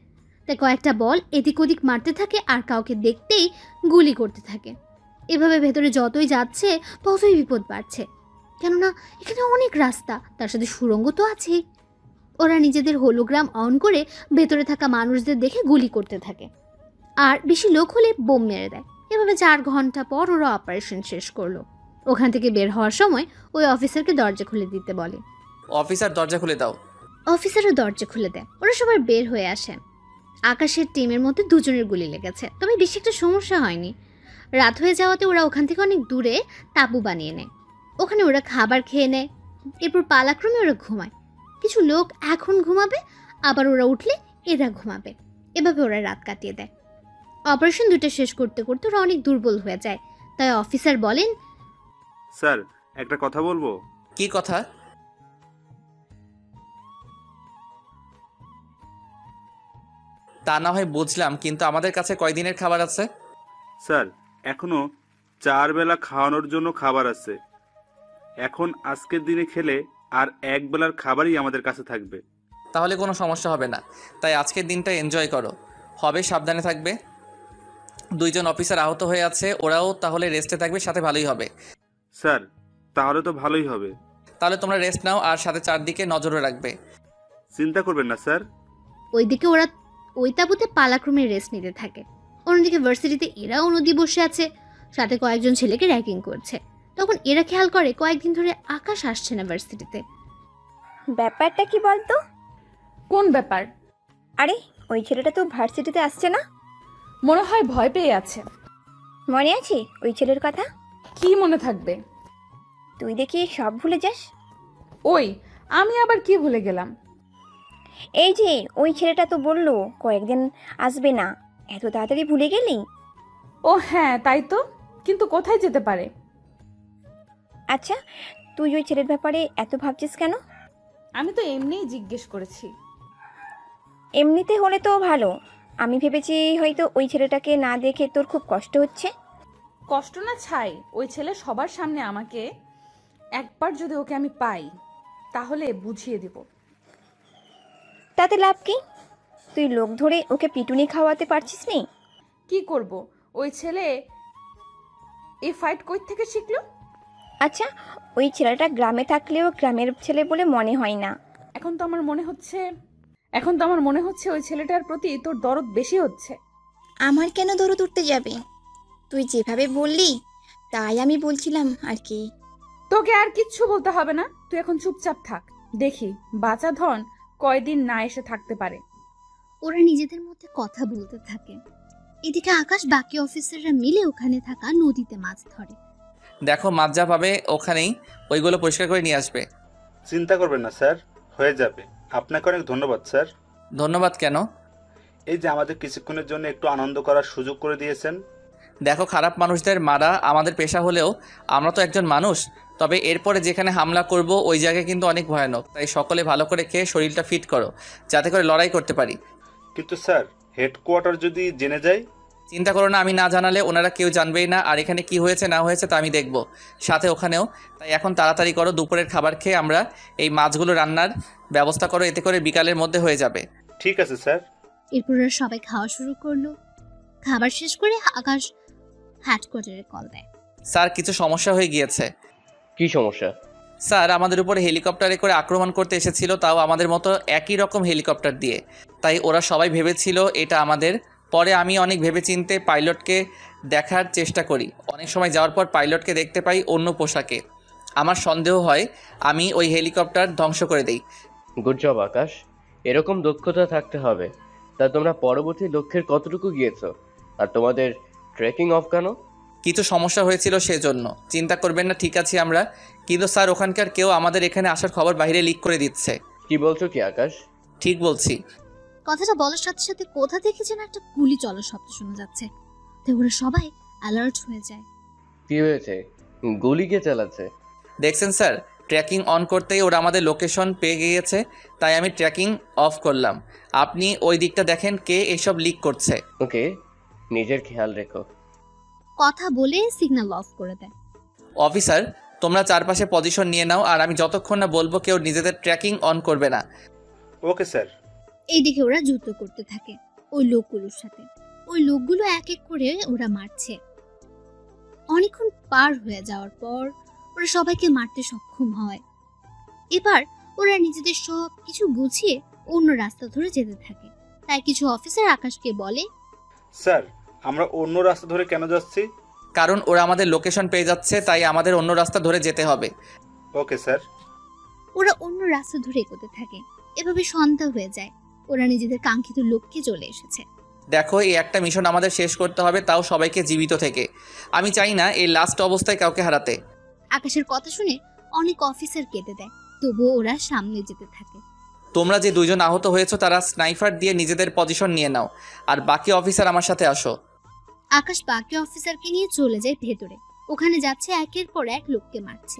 তাই কয়েকটা বল এদিক ওদিক মারতে থাকে আর কাউকে দেখতেই গুলি করতে থাকে। এভাবে ভেতরে যতই যাচ্ছে ততই বিপদ বাড়ছে, কেননা এখানে অনেক রাস্তা, তার সাথে সুড়ঙ্গ তো আছেই। ওরা নিজেদের হোলোগ্রাম অন করে ভেতরে থাকা মানুষদের দেখে গুলি করতে থাকে, আর বেশি লোক হলে বোম মেরে দেয়। এভাবে 4 ঘন্টা পর ওরা অপারেশন শেষ করলো। ওখান থেকে বের হওয়ার সময় ওই অফিসারকে দরজা খুলে দিতে বলে। অফিসার, দরজা খুলে দাও। অফিসারও দরজা খুলে দেয়। ওরা সবাই বের হয়ে আসে। আকাশের টিমের মধ্যে দুজনের গুলি লেগেছে, তবে বেশি একটা সমস্যা হয়নি। রাত হয়ে যাওয়াতে ওরা ওখান থেকে অনেক দূরে তাঁবু বানিয়ে নেয়। ওখানে ওরা খাবার খেয়ে নেয়, এরপর পালাক্রমে ওরা ঘুমায়। কিছু লোক এখন ঘুমাবে, আবার ওরা উঠলে এরা ঘুমাবে, এভাবে ওরা রাত কাটিয়ে দেয়। অপারেশন 2টা শেষ করতে করতে ওরা অনেক দুর্বল হয়ে যায়, তাই অফিসার বলেন, স্যার একটা কথা বলবো। কি কথা? তা না হয় বুঝলাম, কিন্তু আমাদের কাছে কয়দিনের খাবার আছে? স্যার এখনো 4 বেলা খাওয়ানোর জন্য খাবার আছে। এখন আজকের দিনে খেলে আর 1 বেলার খাবারই আমাদের কাছে থাকবে। তাহলে কোনো সমস্যা হবে না, তাই আজকের দিনটা এনজয় করো। হবে, সাবধানে থাকবে। 2 জন অফিসার আহত হয়ে আছে, ওরাও তাহলে রেস্টে থাকবে, সাথে ভালোই হবে। স্যার তাহলে তো ভালোই হবে। তাহলে তোমরা রেস্ট নাও, আর সাথে চারদিকে নজরও রাখবে। চিন্তা করবেন না স্যার। ওইদিকে ওরা ওই তাঁবুতে পালাক্রমে রেস্ট নিতে থাকে। অন্যদিকে ভার্সিটিতে এরাও নদী বসে আছে, সাথে কয়েকজন ছেলেকে র্যাগিং করছে। তখন এরা খেয়াল করে কয়েকদিন ধরে আকাশ আসছে না ভার্সিটিতে। ব্যাপারটা কি বলতো? কোন ব্যাপার? আরে ওই ছেলেটা তো ভার্সিটিতে আসছে না। মনে হয় ভয় পেয়ে আছে। মনে আছে ওই ছেলের কথা? কি মনে থাকবে? তুই দেখি সব ভুলে যাস। ওই আমি আবার কি ভুলে গেলাম? এই যে ওই ছেলেটা তো বললো কয়েকদিন আসবে না, এত তাড়াতাড়ি ভুলে গেলি? ও হ্যাঁ তাই তো, কিন্তু কোথায় যেতে পারে? আচ্ছা তুই ওই ছেলের ব্যাপারে এত ভাবছিস কেন? আমি তো এমনিই জিজ্ঞেস করেছি। এমনিতে হলে তো ভালো, আমি ভেবেছি হয়তো ওই ছেলেটাকে না দেখে তোর খুব কষ্ট হচ্ছে। কষ্ট না ছাই, ওই ছেলে সবার সামনে আমাকে, একবার যদি ওকে আমি পাই তাহলে বুঝিয়ে দিব। তাতে লাভ কি? তুই লোক ধরে ওকে পিটুনি খাওয়াতে পারছিস নি? কি করব, ওই ছেলে এই ফাইট কই থেকে শিখলো? আচ্ছা ওই ছেলেটা গ্রামে থাকলেও গ্রামের ছেলে বলে মনে হয় না। এখন তো আমার মনে হচ্ছে ওই ছেলেটার প্রতি তোর দরদ বেশি হচ্ছে। আমার কেন দরদ উঠতে যাবে? তুই যেভাবে বললি তাই আমি বলছিলাম আর কি। তোকে আর কিচ্ছু বলতে হবে না, তুই এখন চুপচাপ থাক। দেখি বাঁচা ধন কয়দিন না এসে থাকতে পারে। ওরা নিজেদের মধ্যে কথা বলতে থাকে। এদিকে আকাশ বাকি অফিসাররা মিলে ওখানে থাকা নদীতে মাছ ধরে। দেখো মাছ যা পাবে ওখানেই ওইগুলো পরিষ্কার করে নিয়ে আসবে। চিন্তা করবেন না স্যার, হয়ে যাবে। আপনাকে অনেক ধন্যবাদ স্যার। ধন্যবাদ কেন? এই যে আমাদের কিছুক্ষণের জন্য একটু আনন্দ করার সুযোগ করে দিয়েছেন। দেখো খারাপ মানুষদের মারা আমাদের পেশা হলেও আমরা তো একজন মানুষ। তবে এরপরে যেখানে হামলা করব ওই জায়গায় কিন্তু অনেক ভয়ানক, তাই সকলে ভালো করে খেয়ে শরীরটা ফিট করো, যাতে করে লড়াই করতে পারি। কিন্তু স্যার হেডকোয়ার্টার যদি জেনে যায়? চিন্তা করো না, আমি না জানালে ওনারা কেউ জানবেই না, আর এখানে কি হয়েছে না হয়েছে তা আমি দেখব, সাথে ওখানেও। তাই এখন তাড়াতাড়ি করো, দুপুরের খাবার খেয়ে আমরা এই মাছগুলো রান্নার ব্যবস্থা করো, এতে করে বিকালের মধ্যে হয়ে যাবে। ঠিক আছে স্যার। এরপর ওরা সবাই খাওয়া শুরু করলো। খাবার শেষ করে আকাশ হেডকোয়ার্টারে কল দেয়। স্যার কিছু সমস্যা হয়ে গিয়েছে। কি সমস্যা? স্যার আমাদের উপরে হেলিকপ্টারে করে আক্রমণ করতে এসেছিল, তাও আমাদের মতো একই রকম হেলিকপ্টার দিয়ে। তাই ওরা সবাই ভেবেছিল এটা আমাদের। পরে আমি অনেক ভেবেচিন্তে পাইলটকে দেখার চেষ্টা করি। অনেক সময় যাওয়ার পর পাইলটকে দেখতে পাই অন্য পোশাকে। আমার সন্দেহ হয় আমি ওই হেলিকপ্টার ধ্বংস করে দেই। গুড জব আকাশ, এরকম দক্ষতা থাকতে হবে। তা তোমরা পরবর্তী লক্ষ্যের কতটুকু গিয়েছো? আর তোমাদের ট্রেকিং অফ কেন? কিছু সমস্যা হয়েছিল সেজন্য। চিন্তা করবেন না, ঠিক আছি আমরা। কিন্তু স্যার ওখানকার কেউ আমাদের এখানে আসার খবর বাইরে লিক করে দিচ্ছে। কি বলছো কি আকাশ? ঠিক বলছি। কথাটা বলার সাথে সাথে কোথা থেকে যেন একটা গুলি চলার শব্দ শোনা যাচ্ছে। তাই ওরা সবাই অ্যালার্ট হয়ে যায়। কি হয়েছে? গুলি কে চালাচ্ছে? দেখছেন স্যার, ট্র্যাকিং অন করতেই ওরা আমাদের লোকেশন পেয়ে গিয়েছে, তাই আমি ট্র্যাকিং অফ করলাম। আপনি ওই দিকটা দেখেন কে এসব লিক করছে। ওকে, নিজের খেয়াল রেখো। কথা বলে সিগন্যাল অফ করে দেয়। অফিসার তোমরা চারপাশে পজিশন নিয়ে নাও, আর আমি যতক্ষণ না বলবো কেউ নিজেদের ট্র্যাকিং অন করবে না। Okay sir. এইদিকে ওরা যুদ্ধ করতে থাকে ওই লোকগুলোর সাথে। ওই লোকগুলো এক এক করে ওরা মারছে। অনেকক্ষণ পার হয়ে যাওয়ার পর ওরা সবাইকে মারতে সক্ষম হয়। এবার ওরা নিজেদের সব কিছু গুছিয়ে অন্য রাস্তা ধরে যেতে থাকে। তাই কিছু অফিসার আকাশকে বলে, স্যার আমরা অন্য রাস্তা ধরে কেন যাচ্ছি? কারণ ওরা আমাদের লোকেশন পেয়ে যাচ্ছে, তাই আমাদের অন্য রাস্তা ধরে যেতে হবে। Okay sir. ওরা অন্য রাস্তা ধরে এগোতে থাকে। এভাবে সন্ধ্যা হয়ে যায়। ওরা নিজেদের কাঙ্ক্ষিত লক্ষ্যে চলে এসেছে। দেখো, এই একটা মিশন আমাদের শেষ করতে হবে, তাও সবাইকে জীবিত থেকে। আমি চাই না এই লাস্ট অবস্থায় কাউকে হারাতে। আকাশের কথা শুনে অনেক অফিসার কেঁদে দেয়, তবুও ওরা সামনে যেতে থাকে। তোমরা যে 2 জন আহত হয়েছো তারা স্নাইপার দিয়ে নিজেদের পজিশন নিয়ে নাও, আর বাকি অফিসার আমার সাথে আসো। আকাশ বাকি অফিসারকে নিয়ে চলে যায় ভেতরে। ওখানে যাচ্ছে একের পর এক লোককে মারছে।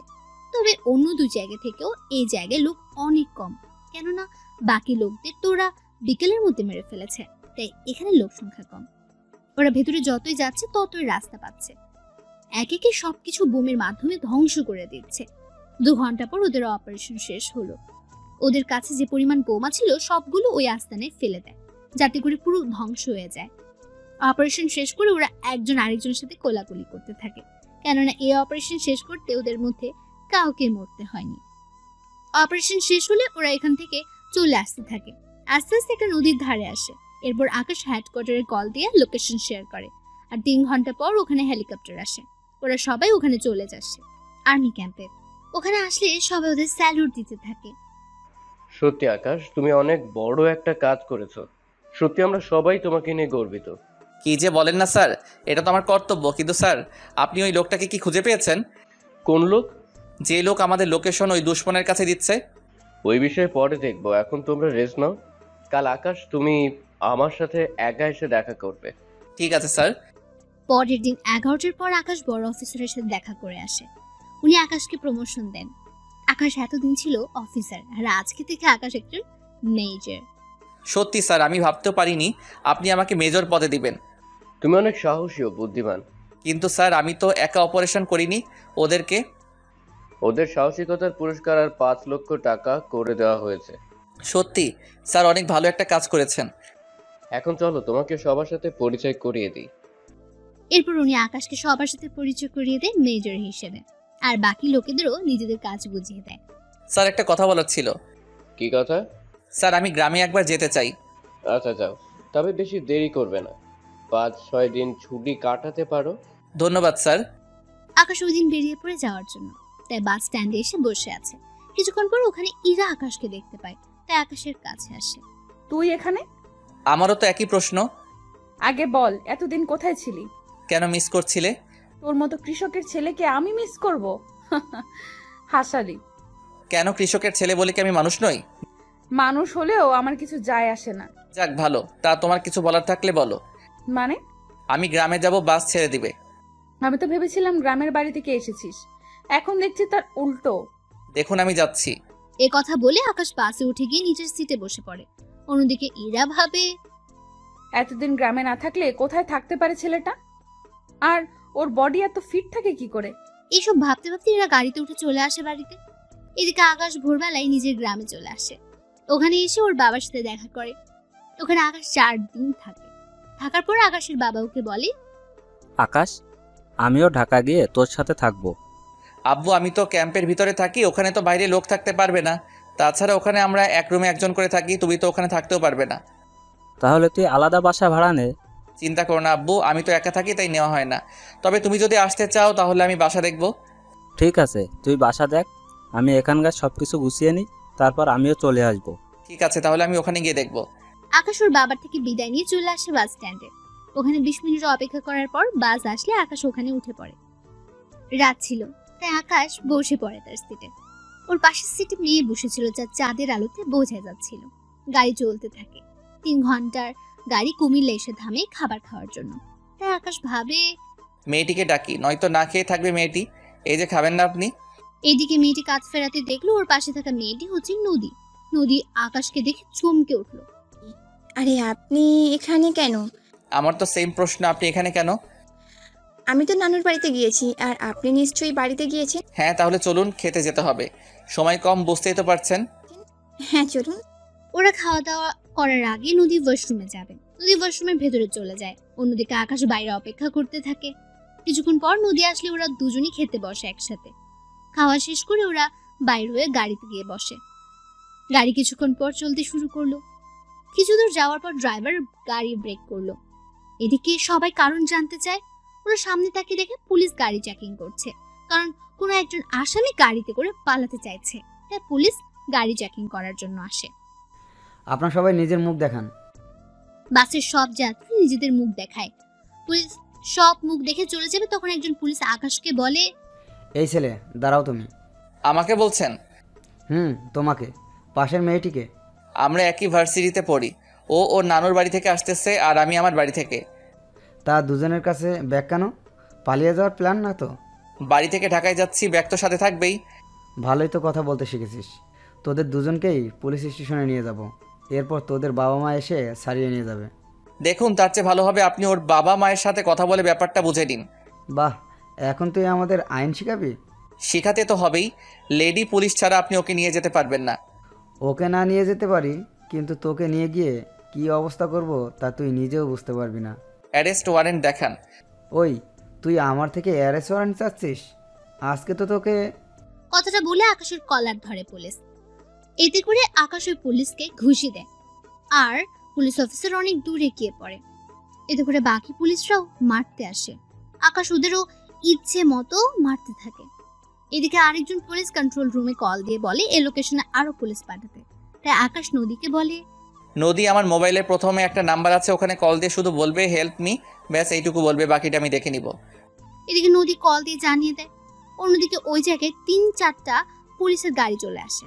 তবে অন্য 2 জায়গা থেকেও এই জায়গায় লোক অনেক কম, কেননা বাকি লোকদের তো ওরা বিকেলের মধ্যে মেরে ফেলেছে, তাই এখানে লোক সংখ্যা কম। ওরা ভেতরে যতই যাচ্ছে ততই রাস্তা পাচ্ছে। একে একে সবকিছু বোমের মাধ্যমে ধ্বংস করে দিচ্ছে। 2 ঘন্টা পর ওদের অপারেশন শেষ হলো। ওদের কাছে যে পরিমাণ বোমা ছিল সবগুলো ওই আস্তানায় ফেলে দেয়, যাতে করে পুরো ধ্বংস হয়ে যায়। অপারেশন শেষ করে ওরা একজন আরেকজনের সাথে কোলাকুলি করতে থাকে, কেননা এই অপারেশন শেষ করতে ওদের মধ্যে কাউকে মরতে হয়নি। অপারেশন শেষ হলে ওরা এখান থেকে চলে আসতে থাকে। আস্তে আস্তে একটা নদীর ধারে আসে। এরপর আকাশ হেডকোয়ার্টারে কল দিয়ে লোকেশন শেয়ার করে, আর 3 ঘন্টা পর ওখানে হেলিকপ্টার আসে। ওরা সবাই ওখানে চলে যাচ্ছে আর্মি ক্যাম্পে। ওখানে আসলে সবাই ওদের স্যালুট দিতে থাকে। সত্যি আকাশ, তুমি অনেক বড় একটা কাজ করেছো। সত্যি আমরা সবাই তোমাকে নিয়ে গর্বিত। কি যে বলেন না স্যার, এটা তো আমার কর্তব্য। কিন্তু স্যার, আপনি ওই লোকটাকে কি খুঁজে পেয়েছেন? কোন লোক? যে লোক আমাদের লোকেশন ওই দুশমনের কাছে দিচ্ছে। ওই বিষয়ে পরে দেখবো, এখন তোমরা রেস্ট নাও। কাল আকাশ তুমি আমার সাথে একা এসে দেখা করবে। ঠিক আছে স্যার। পরের দিন 11টার পর আকাশ বড় অফিসারের সাথে দেখা করে আসে। উনি আকাশকে প্রমোশন দেন। আকাশ এতদিন ছিল অফিসার, আর আজকে থেকে আকাশ একজন মেজর। সত্যি স্যার, আমি ভাবতেও পারিনি আপনি আমাকে মেজর পদে দিবেন। তুমি অনেক সাহসী ও বুদ্ধিমান। কিন্তু স্যার, আমি তো একা অপারেশন করিনি। ওদের সাহসিকতার পুরস্কার আর 5 লক্ষ টাকা করে দেওয়া হয়েছে। সত্যি স্যার, অনেক ভালো একটা কাজ করেছেন। এখন চলো তোমাকে সবার সাথে পরিচয় করিয়ে দিই। এরপর উনি আকাশকে সবার সাথে পরিচয় করিয়ে দেয় মেজর হিসেবে, আর বাকি লোকেদেরও নিজেদের কাজ বুঝিয়ে দেয়। স্যার, একটা কথা বলার ছিল। কি কথা? স্যার, আমি গ্রামে একবার যেতে চাই। আচ্ছা যাও, তবে বেশি দেরি করবে না। 5-6 দিন ছুটি কাটাতে পারো। ধন্যবাদ স্যার। আকাশ ওই দিন বেরিয়ে পড়ে যাওয়ার জন্য, তাই বাস স্ট্যান্ডে এসে বসে আছে। কিছুক্ষণ পর ওখানে ইরা আকাশকে দেখতে পায়, তাই আকাশের কাছে আসে। তুই এখানে? আমারও তো একই প্রশ্ন। আগে বল, এতদিন কোথায় ছিলি? কেন মিস করছিলে? তোর মতো কৃষকের ছেলেকে আমি মিস করব? হাসালি। কেন, কৃষকের ছেলে বলে কি আমি মানুষ নই? মানুষ হলেও আমার কিছু যায় আসে না। যাক ভালো, তা তোমার কিছু বলার থাকলে বলো। মানে? আমি গ্রামে যাব, বাস ছেড়ে দিবে। আমি তো ভেবেছিলাম গ্রামের বাড়ি থেকে এসেছিস, এখন দেখছি তার উল্টো। দেখুন আমি যাচ্ছি। এ কথা বলে আকাশ বাসে উঠে গিয়ে নিজের সিটে বসে পড়ে। অন্যদিকে ইরা ভাবে, এতদিন গ্রামে না থাকলে কোথায় থাকতে পারে ছেলেটা, আর ওর বডি এত ফিট থাকে কি করে? এইসব ভাবতে ভাবতে ইরা গাড়িতে উঠে চলে আসে বাড়িতে। এদিকে আকাশ ভোরবেলায় নিজের গ্রামে চলে আসে। ওখানে এসে ওর বাবার সাথে দেখা করে। ওখানে আকাশ 4 দিন থাকে। থাকার পর আকাশের বাবা ওকে বলে, আকাশ, আমিও ঢাকা গিয়ে তোর সাথে থাকবো। আব্বু, আমি তো ক্যাম্পের ভিতরে থাকি, ওখানে তো বাইরে লোক থাকতে পারবে না। তাছাড়া ওখানে আমরা এক রুমে একজন করে থাকি, তুমি তো ওখানে থাকতেও পারবে না। তাহলে তুই আলাদা বাসা ভাড়া নে। চিন্তা করো না আব্বু, আমি তো একা থাকি, তাই নেওয়া হয় না। তবে তুমি যদি আসতে চাও তাহলে আমি বাসা দেখব। ঠিক আছে, তুই বাসা দেখ, আমি এখানকার সব কিছু গুছিয়ে নিই, তারপর আমিও চলে আসবো। ঠিক আছে, তাহলে আমি ওখানে গিয়ে দেখব। আকাশ ওর বাবার থেকে বিদায় নিয়ে চলে আসে বাস স্ট্যান্ডে। ওখানে 20 মিনিট অপেক্ষা করার পর বাস আসলে আকাশ ওখানে উঠে পড়ে। রাত ছিল, তাই আকাশ বসে পড়ে তার সিটে। ওর পাশের সিটে মেয়ে বসেছিল, যা চাঁদের আলোতে বোঝা যাচ্ছিল। গাড়ি চলতে থাকে। 3 ঘন্টার গাড়ি কুমিল্লা এসে থামে খাবার খাওয়ার জন্য। তাই আকাশ ভাবে, মেয়েটিকে ডাকি, নয়তো না খেয়ে থাকবে মেয়েটি। এই যে খাবেন না আপনি? এদিকে মেয়েটি কাজ ফেরাতে দেখলো ওর পাশে থাকা মেয়েটি হচ্ছে নদী। নদী আকাশকে দেখে চমকে উঠলো। আরে আপনি এখানে কেন? আমার তো সেম প্রশ্ন, আপনি এখানে কেন? আমি তো নানুর বাড়িতে গিয়েছি, আর আপনি নিশ্চয়ই বাড়িতে গিয়েছেন। হ্যাঁ, তাহলে চলুন, খেতে যেতে হবে। সময় কম, বুঝতেই তো পারছেন। হ্যাঁ চলুন। ওরা খাওয়া দাওয়া করার আগে নদী ওয়াশরুমে যাবে। নদী ওয়াশরুমের ভেতরে চলে যায়। অন্যদিকে আকাশ বাইরে অপেক্ষা করতে থাকে। কিছুক্ষণ পর নদী আসলে ওরা দুজনই খেতে বসে একসাথে। খাওয়া শেষ করে ওরা বাইরে হয়ে গাড়িতে গিয়ে বসে। গাড়ি কিছুক্ষণ পর চলতে শুরু করলো। কিছু দূর যাওয়ার পর ড্রাইভার গাড়ি ব্রেক করলো। এদিকে সবাই কারণ জানতে চায়। ওরা সামনে তাকিয়ে দেখে পুলিশ গাড়ি চেকিং করছে, কারণ কোনো একজন আসামি গাড়িতে করে পালাতে চাইছে। তাই পুলিশ গাড়ি চেকিং করার জন্য আসে। আপনার সবাই নিজের মুখ দেখান। বাসের সব যাত্রী নিজেদের মুখ দেখায়। পুলিশ সব মুখ দেখে চলে যাবে, তখন একজন পুলিশ আকাশকে বলে, এই ছেলে দাঁড়াও তুমি। আমাকে বলছেন? তোমাকে। পাশের মেয়েটিকে। আমরা একই ভার্সিটিতে পড়ি। ও ওর নানুর বাড়ি থেকে আসতেছে আর আমি আমার বাড়ি থেকে। তা দুজনের কাছে ব্যাগ কেন? পালিয়ে যাওয়ার প্ল্যান না তো? বাড়ি থেকে ঢাকায় যাচ্ছি, ব্যাগ তো সাথে থাকবেই। ভালোই তো কথা বলতে শিখেছিস। তোদের দুজনকেই পুলিশ স্টেশনে নিয়ে যাব, এরপর তোদের বাবা মা এসে সারিয়ে নিয়ে যাবে। দেখুন, তার চেয়ে ভালো হবে আপনি ওর বাবা মায়ের সাথে কথা বলে ব্যাপারটা বুঝে নিন। বাহ, এখন তুই আমাদের আইন শিখাবি? শিখাতে তো হবেই। লেডি পুলিশ ছাড়া আপনি ওকে নিয়ে যেতে পারবেন না। ওকে না নিয়ে যেতে পারি, কিন্তু তোকে নিয়ে গিয়ে কি অবস্থা করব তা তুই নিজেও বুঝতে পারবি না। অ্যারেস্ট ওয়ারেন্ট দেখান। ওই, তুই আমার থেকে অ্যারেস্ট ওয়ারেন্ট চাচ্ছিস? আজকে তো তোকে। কথাটা বলে আকাশের কলার ধরে পুলিশ। এতে করে আকাশ ওই পুলিশকে ঘুষি দেয়, আর পুলিশ অফিসার অনেক দূরে গিয়ে পড়ে। এতে করে বাকি পুলিশরাও মারতে আসে। আকাশ ওদেরও ইচ্ছে মতো মারতে থাকে। এদিকে আরেকজন পুলিশ কন্ট্রোল রুমে কল দিয়ে বলে এই লোকেশনে আরো পুলিশ পাঠাতে। তাই আকাশ নদীকে বলে, নদী, আমার মোবাইলে প্রথমে একটা নাম্বার আছে, ওখানে কল দিয়ে শুধু বলবে হেল্প মি, ব্যাস এইটুকু বলবে, বাকিটা আমি দেখে নিব। এদিকে নদী কল দিয়ে জানিয়ে দেয়। অন্যদিকে ওই জায়গায় 3-4টা পুলিশের গাড়ি চলে আসে।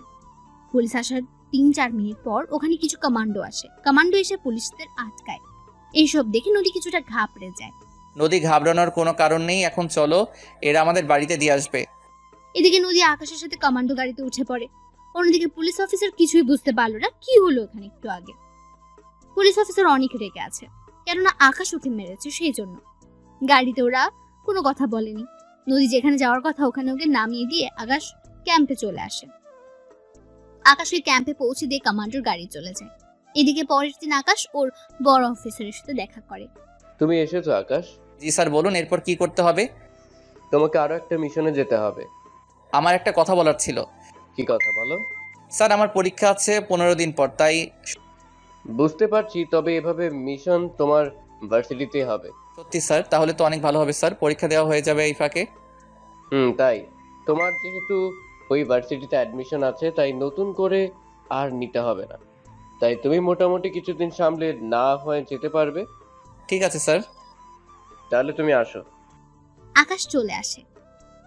পুলিশ আসার 3-4 মিনিট পর ওখানে কিছু কমান্ডো আসে। কমান্ডো এসে পুলিশদের আটকায়। এইসব দেখে নদী কিছুটা ঘাবড়ে যায়। নদী, ঘাবড়ানোর কোনো কারণ নেই, এখন চলো, এরা আমাদের বাড়িতে দিয়ে আসবে। এদিকে নদী আকাশের সাথে কমান্ডো গাড়িতে উঠে পড়ে। অন্যদিকে পুলিশ অফিসার কিছুই বুঝতে পারলো না কি হলো এখানে একটু আগে। পুলিশ অফিসার অনেক রেগে আছে, কেননা আকাশ ওকে মেরেছে সেই জন্য। গাড়িতে ওরা কোনো কথা বলেনি। নদী যেখানে যাওয়ার কথা ওখানে ওকে নামিয়ে দিয়ে আকাশ ক্যাম্পে চলে আসে। আকাশ ওই ক্যাম্পে পৌঁছে দিয়ে কমান্ডোর গাড়ি চলে যায়। এদিকে পরের দিন আকাশ ওর বড় অফিসারের সাথে দেখা করে। তুমি এসেছো আকাশ? জি স্যার, বলুন এরপর কি করতে হবে? তোমাকে আরো একটা মিশনে যেতে হবে। আমার একটা কথা বলার ছিল। কি কথা বলো? স্যার, আমার পরীক্ষা আছে 15 দিন পর, তাই। বুঝতে পারছি, তবে এভাবে মিশন তোমার ভার্সিটিতে হবে। সত্যি স্যার? তাহলে তো অনেক ভালো হবে স্যার, পরীক্ষা দেওয়া হয়ে যাবে এই ফাঁকে। তাই তোমার যেহেতু ওই ভার্সিটিতে অ্যাডমিশন আছে, তাই নতুন করে আর নিতে হবে না। তাই তুমি মোটামুটি কিছুদিন সামলে না হয়ে যেতে পারবে। ঠিক আছে স্যার। তাহলে তুমি আসো। আকাশ চলে আসে।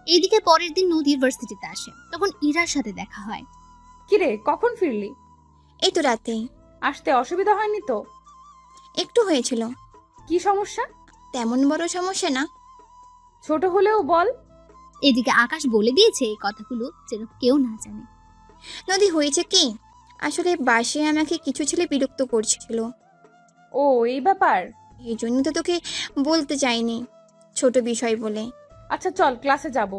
এইদিকে পরের দিন নদী ভার্সিটিতে আসে। তখন ইরার সাথে দেখা হয়। কিরে, কখন ফিরলি? এই তো রাতেই। আসতে অসুবিধা হয়নি তো? একটু হয়েছিল। কি সমস্যা? তেমন বড় সমস্যা না। ছোট হলেও বল। এদিকে আকাশ বলে দিয়েছে এই কথাগুলো যেন কেউ না জানে। নদী, হয়েছে কি, আসলে বাসে আমাকে কিছু ছেলে বিরক্ত করছিল। ও, এই ব্যাপার? এই জন্য তো তোকে বলতে চাইনি, ছোট বিষয় বলে। আচ্ছা চল, ক্লাসে যাব।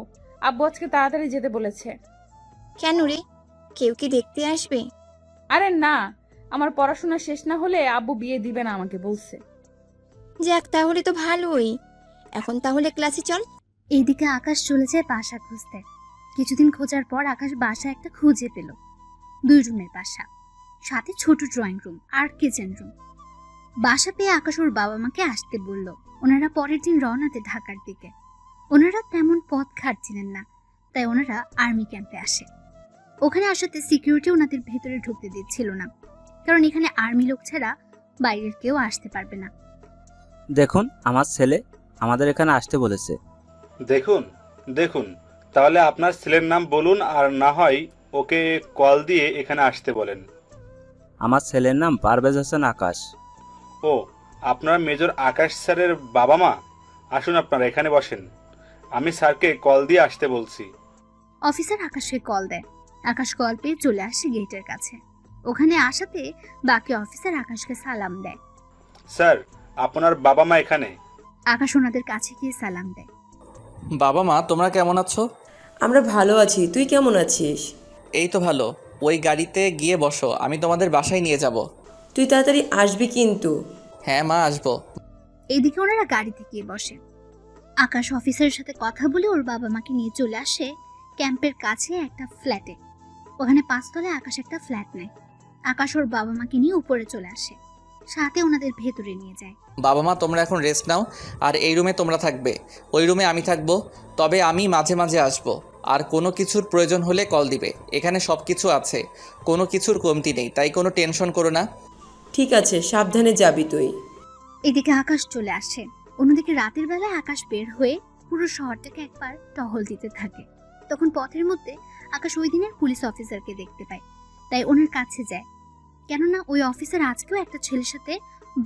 আব্বু আজকে তাড়াতাড়ি যেতে বলেছে। কেন রে, কেউ কি দেখতে আসবে? আরে না, আমার পড়াশোনা শেষ না হলে আব্বু বিয়ে দিবে না আমাকে বলছে। যাক, তাহলে তো ভালোই। এখন তাহলে ক্লাসে চল। এইদিকে আকাশ চলে যায় বাসা খুঁজতে। কিছুদিন খোঁজার পর আকাশ বাসা একটা খুঁজে পেল। 2 রুমের বাসা, সাথে ছোট ড্রয়িং রুম আর কিচেন রুম। বাসা পেয়ে আকাশ ওর বাবা মাকে আসতে বলল। ওনারা পরের দিন রওনাতে ঢাকার দিকে। ওনারা তেমন পথ খাটছিলেন না, তাই ওনারা আর্মি ক্যাম্পে আসে। ওখানে আসাতে সিকিউরিটি ওনাদের ভেতরে ঢুকতে দিচ্ছিল না, কারণ এখানে আর্মি লোক ছাড়া বাইরের কেউ আসতে পারবে না। দেখুন, আমার ছেলে আমাদের এখানে আসতে বলেছে। দেখুন দেখুন, তাহলে আপনার ছেলের নাম বলুন, আর না হয় ওকে কল দিয়ে এখানে আসতে বলেন। আমার ছেলের নাম পারভেজ হোসেন আকাশ। ও, আপনার মেজর আকাশ স্যারের বাবা মা? আসুন, আপনারা এখানে বসেন, আমি স্যারকে কল দিয়ে আসতে বলছি। অফিসার আকাশকে কল দেয়। আকাশ কল পেয়ে চলে আসে গেটের কাছে। ওখানে আসাতে বাকি অফিসার আকাশকে সালাম দেয়। স্যার, আপনার বাবা মা এখানে। আকাশ ওনাদের কাছে গিয়ে সালাম দেয়। বাবা মা, তোমরা কেমন আছো? আমরা ভালো আছি, তুই কেমন আছিস? এই তো ভালো। ওই গাড়িতে গিয়ে বসো, আমি তোমাদের বাসায় নিয়ে যাব। তুই তাড়াতাড়ি আসবি কিন্তু। হ্যাঁ মা, আসবো। এইদিকে ওনারা গাড়িতে গিয়ে বসে। আকাশ অফিসারের সাথে কথা বলে ওর বাবা মাকে নিয়ে চলে আসে ক্যাম্পের কাছে একটা ফ্ল্যাটে। ওখানে 5 তলায় আকাশ একটা ফ্ল্যাট নেয়। আকাশ ওর বাবা মাকে নিয়ে উপরে চলে আসে, সাথে ওনাদের ভেতরে নিয়ে যায়। বাবা মা, তোমরা এখন রেস্ট নাও, আর এই রুমে তোমরা থাকবে, ওই রুমে আমি থাকবো, তবে আমি মাঝে মাঝে আসবো। আর কোনো কিছুর প্রয়োজন হলে কল দিবে। এখানে সব কিছু আছে, কোনো কিছুর কমতি নেই, তাই কোনো টেনশন করো না। ঠিক আছে, সাবধানে যাবি তুই। এদিকে আকাশ চলে আসে। অন্যদিকে রাতের বেলায় আকাশ বের হয়ে পুরো শহরটাকে একবার টহল দিতে থাকে। তখন পথের মধ্যে আকাশ ওই দিনের পুলিশ অফিসারকে দেখতে পায়, তাই ওনার কাছে যায়। কেননা ওই অফিসার আজকেও একটা ছেলের সাথে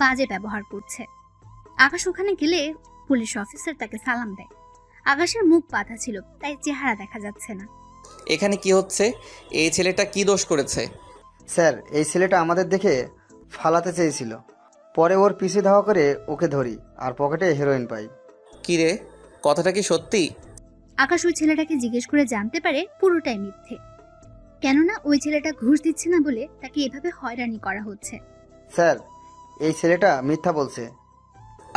বাজে ব্যবহার করছে। আকাশ ওখানে গেলে পুলিশ অফিসার তাকে সালাম দেয়। আকাশের মুখ বাঁধা ছিল, তাই চেহারা দেখা যাচ্ছে না। এখানে কি হচ্ছে? এই ছেলেটা কি দোষ করেছে? স্যার, এই ছেলেটা আমাদের দেখে ফালাতে চেয়েছিল, পরে ওর পিছে ধাওয়া করে ওকে ধরি আর পকেটে হেরোইন পাই। কি রে, কথাটা কি সত্যি? আকাশ ওই ছেলেটাকে জিজ্ঞেস করে জানতে পারে পুরোটাই মিথ্যে। কেননা ওই ছেলেটা ঘুষ দিচ্ছে না বলে তাকে এভাবে হয়রানি করা হচ্ছে। স্যার, এই ছেলেটা মিথ্যা বলছে।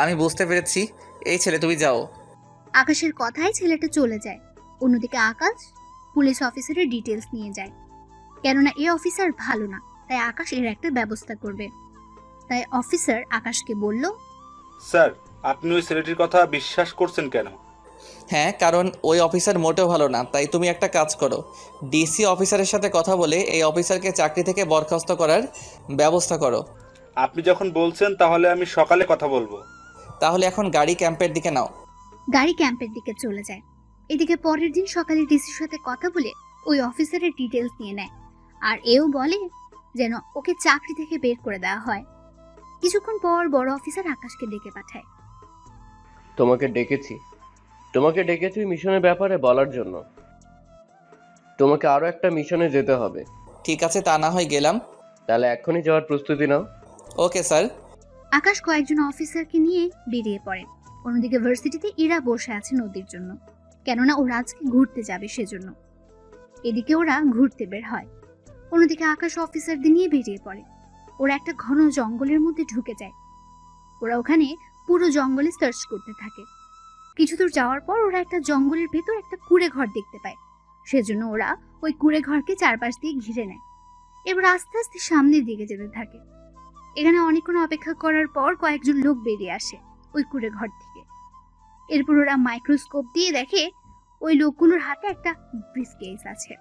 আমি বুঝতে পেরেছি। এই ছেলে, তুমি যাও। আকাশের কথায় ছেলেটা চলে যায়। অন্যদিকে আকাশ পুলিশ অফিসারের ডিটেলস নিয়ে যায়। কেননা এই অফিসার ভালো না, তাই আকাশ এর একটা ব্যবস্থা করবে। তাই অফিসার আকাশকে বলল, স্যার, আপনি ওই ছেলেটির কথা বিশ্বাস করছেন কেন? হ্যাঁ, কারণ ওই অফিসার মোটেও ভালো না। তাই তুমি একটা কাজ করো, ডিসি অফিসারের সাথে কথা বলে এই অফিসারকে চাকরি থেকে বরখাস্ত করার ব্যবস্থা করো। আপনি যখন বলছেন তাহলে আমি সকালে কথা বলবো। তাহলে এখন গাড়ি ক্যাম্পের দিকে নাও। গাড়ি ক্যাম্পের দিকে চলে যায়। এদিকে পরের দিন সকালে ডিসির সাথে কথা বলে ওই অফিসারের ডিটেলস নিয়ে নেয়, আর এও বলে যেন ওকে চাকরি থেকে বের করে দেওয়া হয়। কিছুক্ষণ পর বড় অফিসার আকাশকে ডেকে পাঠায়। তোমাকে ডেকেছি মিশনের ব্যাপারে বলার জন্য। তোমাকে আরো একটা মিশনে যেতে হবে। ঠিক আছে, তা না হয় গেলাম। তাহলে এখনই যাওয়ার প্রস্তুতি নাও। Okay sir. আকাশ কয়েকজন অফিসারকে নিয়ে বেরিয়ে পড়ে। অন্যদিকে ভার্সিটিতে ইরা বসে আছে নদীর জন্য, কেননা ওরা আজকে ঘুরতে যাবে সেজন্য। এদিকে ওরা ঘুরতে বের হয়। অন্যদিকে আকাশ অফিসারদের নিয়ে বেরিয়ে পড়ে। ওরা একটা ঘন জঙ্গলের মধ্যে ঢুকে যায়। ওরা ওখানে পুরো জঙ্গলে সার্চ করতে থাকে। কিছু দূর যাওয়ার পর ওরা একটা জঙ্গলের ভেতর একটা কুঁড়ে ঘর দেখতে পায়। সেজন্য ওরা ওই কুঁড়ে ঘরকে চারপাশ দিয়ে ঘিরে নেয়। এবার আস্তে আস্তে সামনের দিকে যেতে থাকে। এখানে অনেকক্ষণ অপেক্ষা করার পর কয়েকজন লোক বেরিয়ে আসে ওই কুঁড়ে ঘর থেকে। এরপর ওরা মাইক্রোস্কোপ দিয়ে দেখে ওই লোকগুলোর হাতে একটা ব্রিফকেস আছে।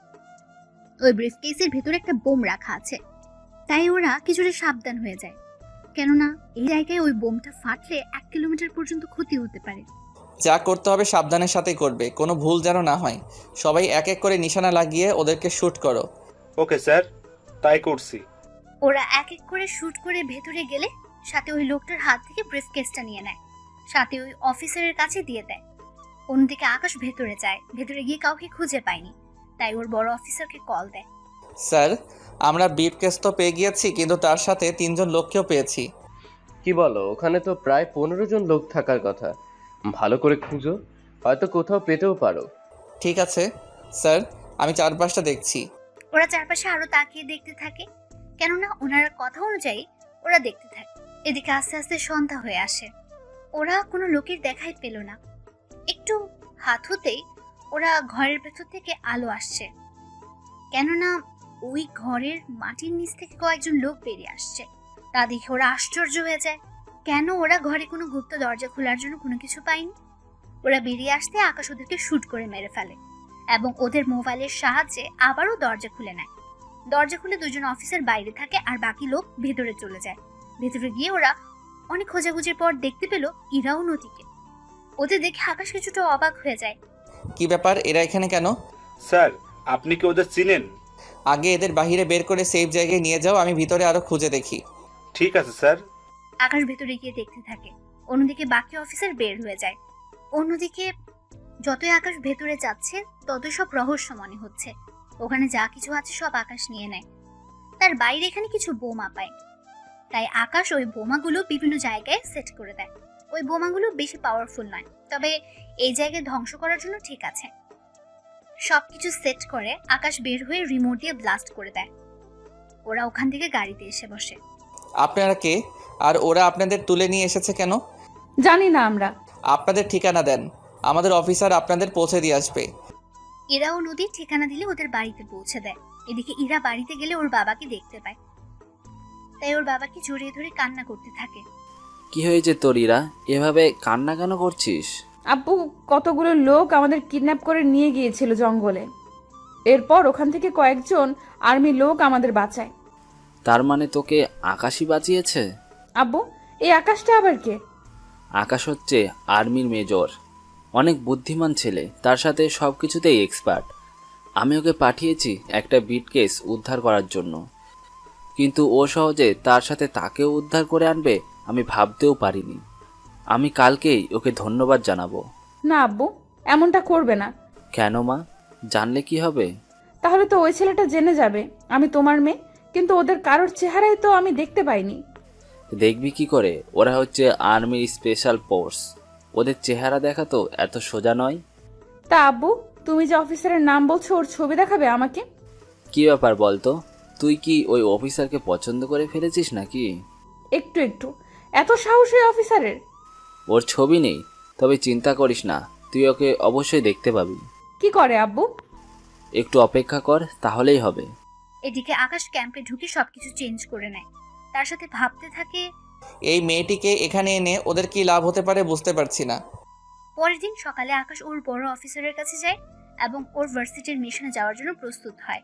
ওই ব্রিফকেসের ভেতরে একটা বোম রাখা আছে। তাই ওরা কিছুটা সাবধান হয়ে যায়, কেননা এই জায়গায় ওই বোমটা ফাটলে 1 কিলোমিটার পর্যন্ত ক্ষতি হতে পারে। যা করতে হবে সাবধানের সাথেই করবে, কোনো ভুল যেন না হয়। সবাই এক এক করে নিশানা লাগিয়ে ওদেরকে শুট করো। ওকে স্যার, তাই করছি। ওরা এক এক করে শুট করে ভেতরে গেলে সাথে ওই লোকটার হাত থেকে ব্রিফকেসটা নিয়ে নেয়, সাথে ওই অফিসারের কাছে দিয়ে দেয়। অন্যদিকে আকাশ ভেতরে যায়। ভেতরে গিয়ে কাউকে খুঁজে পায়নি, তাই ওর বড় অফিসারকে কল দেয়। স্যার, আমরা ব্রিফকেস তো পেয়ে গিয়েছি, কিন্তু তার সাথে 3 জন লোককেও পেয়েছি। কি বলো? ওখানে তো প্রায় 15 জন লোক থাকার কথা। ভালো করে খুঁজো, হয়তো কোথাও পেতেও পারো। ঠিক আছে স্যার, আমি চারপাশটা দেখছি। ওরা চারপাশে আরো তাকিয়ে দেখতে থাকে, কেননা ওনার কথা অনুযায়ী ওরা দেখতে থাকে। এদিকে আস্তে আস্তে সন্ধ্যা হয়ে আসে। ওরা কোনো লোকের দেখাই পেল না। একটু হাত হতেই ওরা ঘরের ভেতর থেকে আলো আসছে, কেননা ওই ঘরের মাটির নিচ থেকে কয়েকজন লোক বেরিয়ে আসছে। তা দেখে ওরা আশ্চর্য হয়ে যায়, কেন ওরা ঘরে কোনো গুপ্ত দরজা খোলার জন্য কোনো কিছু পায়নি। ওরা বেরিয়ে আসতে আকাশ ওদেরকে শুট করে মেরে ফেলে এবং ওদের মোবাইলের সাহায্যে আবারও দরজা খুলে নেয়। দরজা খুলে 2 জন অফিসার বাইরে থাকে আর বাকি লোক ভেতরে চলে যায়। ভেতরে গিয়ে ওরা অনেক খোঁজাখুঁজির পর দেখতে পেল ইরাও নদীকে। ওদের দেখে আকাশ কিছুটা অবাক হয়ে যায়। কি ব্যাপার, এরা এখানে কেন? স্যার, আপনি কি ওদের চিনেন? আগে এদের বাহিরে বের করে সেফ জায়গায় নিয়ে যাও, আমি ভিতরে আরো খুঁজে দেখি। ঠিক আছে স্যার। আকাশ ভেতরে গিয়ে দেখতে থাকে। অন্যদিকে বাকি অফিসার বের হয়ে যায়। অন্যদিকে যতই আকাশ ভেতরে যাচ্ছে ততই সব রহস্য মনে হচ্ছে। ওখানে যা কিছু আছে সব আকাশ নিয়ে নেয়। তার বাইরে এখানে কিছু বোমা পায়, তাই আকাশ ওই বোমাগুলো বিভিন্ন জায়গায় সেট করে দেয়। ওই বোমাগুলো বেশি পাওয়ারফুল নয়, তবে এই জায়গায় ধ্বংস করার জন্য ঠিক আছে। সবকিছু সেট করে আকাশ বের হয়ে রিমোট দিয়ে ব্লাস্ট করে দেয়। ওরা ওখান থেকে গাড়িতে এসে বসে। আপনারা কে, আর ওরা আপনাদের তুলে নিয়ে এসেছে কেন? জানি না আমরা। আপনাদের ঠিকানা দেন, আমাদের অফিসার আপনাদের পৌঁছে দিয়ে আসবে। ইরাও নদীর ঠিকানা দিলে ওদের বাড়িতে পৌঁছে দেয়। এদিকে ইরা বাড়িতে গেলে ওর বাবাকে দেখতে পায়, তাই ওর বাবাকে জড়িয়ে ধরে কান্না করতে থাকে। কি হয়েছে তোর ইরা, এভাবে কান্না কেন করছিস? আব্বু কতগুলো লোক আমাদের কিডন্যাপ করে নিয়ে গিয়েছিল জঙ্গলে। এরপর ওখান থেকে কয়েকজন আর্মি লোক আমাদের বাঁচায়। তার মানে তোকে আকাশই বাঁচিয়েছে? আব্বু, এই আকাশটা আবার কে? আকাশ হচ্ছে আর্মির মেজর, অনেক বুদ্ধিমান ছেলে, তার সাথে সব কিছুতেই এক্সপার্ট। আমি ওকে পাঠিয়েছি একটা বিটকেস উদ্ধার করার জন্য, কিন্তু ও সহজে তার সাথে তাকেও উদ্ধার করে আনবে আমি ভাবতেও পারিনি। আমি কালকেই ওকে ধন্যবাদ জানাবো। না আব্বু, এমনটা করবে না। কেন মা, জানলে কি হবে? তাহলে তো ওই ছেলেটা জেনে যাবে আমি তোমার মেয়ে, কিন্তু ওদের কারোর চেহারাই তো আমি দেখতে পাইনি। দেখবি কি করে? ওরা হচ্ছে আর্মির স্পেশাল ফোর্স, ওদের চেহারা দেখা তো এত সোজা নয়। তা আব্বু, তুমি যে অফিসারের নাম বলছো ওর ছবি দেখাবে আমাকে? কি ব্যাপার বলতো, তুই কি ওই অফিসারকে পছন্দ করে ফেলেছিস নাকি? একটু একটু। এত সাহস ওই অফিসারের? ওর ছবি নেই, তবে চিন্তা করিস না, তুই ওকে অবশ্যই দেখতে পাবি। কি করে আব্বু? একটু অপেক্ষা কর, তাহলেই হবে। এদিকে আকাশ ক্যাম্পে ঢুকে সবকিছু চেঞ্জ করে নেয়। তার সাথে ভাবতে থাকে, এই মেয়েটিকে এখানে এনে ওদের কি লাভ হতে পারে বুঝতে পারছি না। পরের দিন সকালে আকাশ ওর বড় অফিসারের কাছে যায় এবং ওর ভার্সিটির মিশনে যাওয়ার জন্য প্রস্তুত হয়।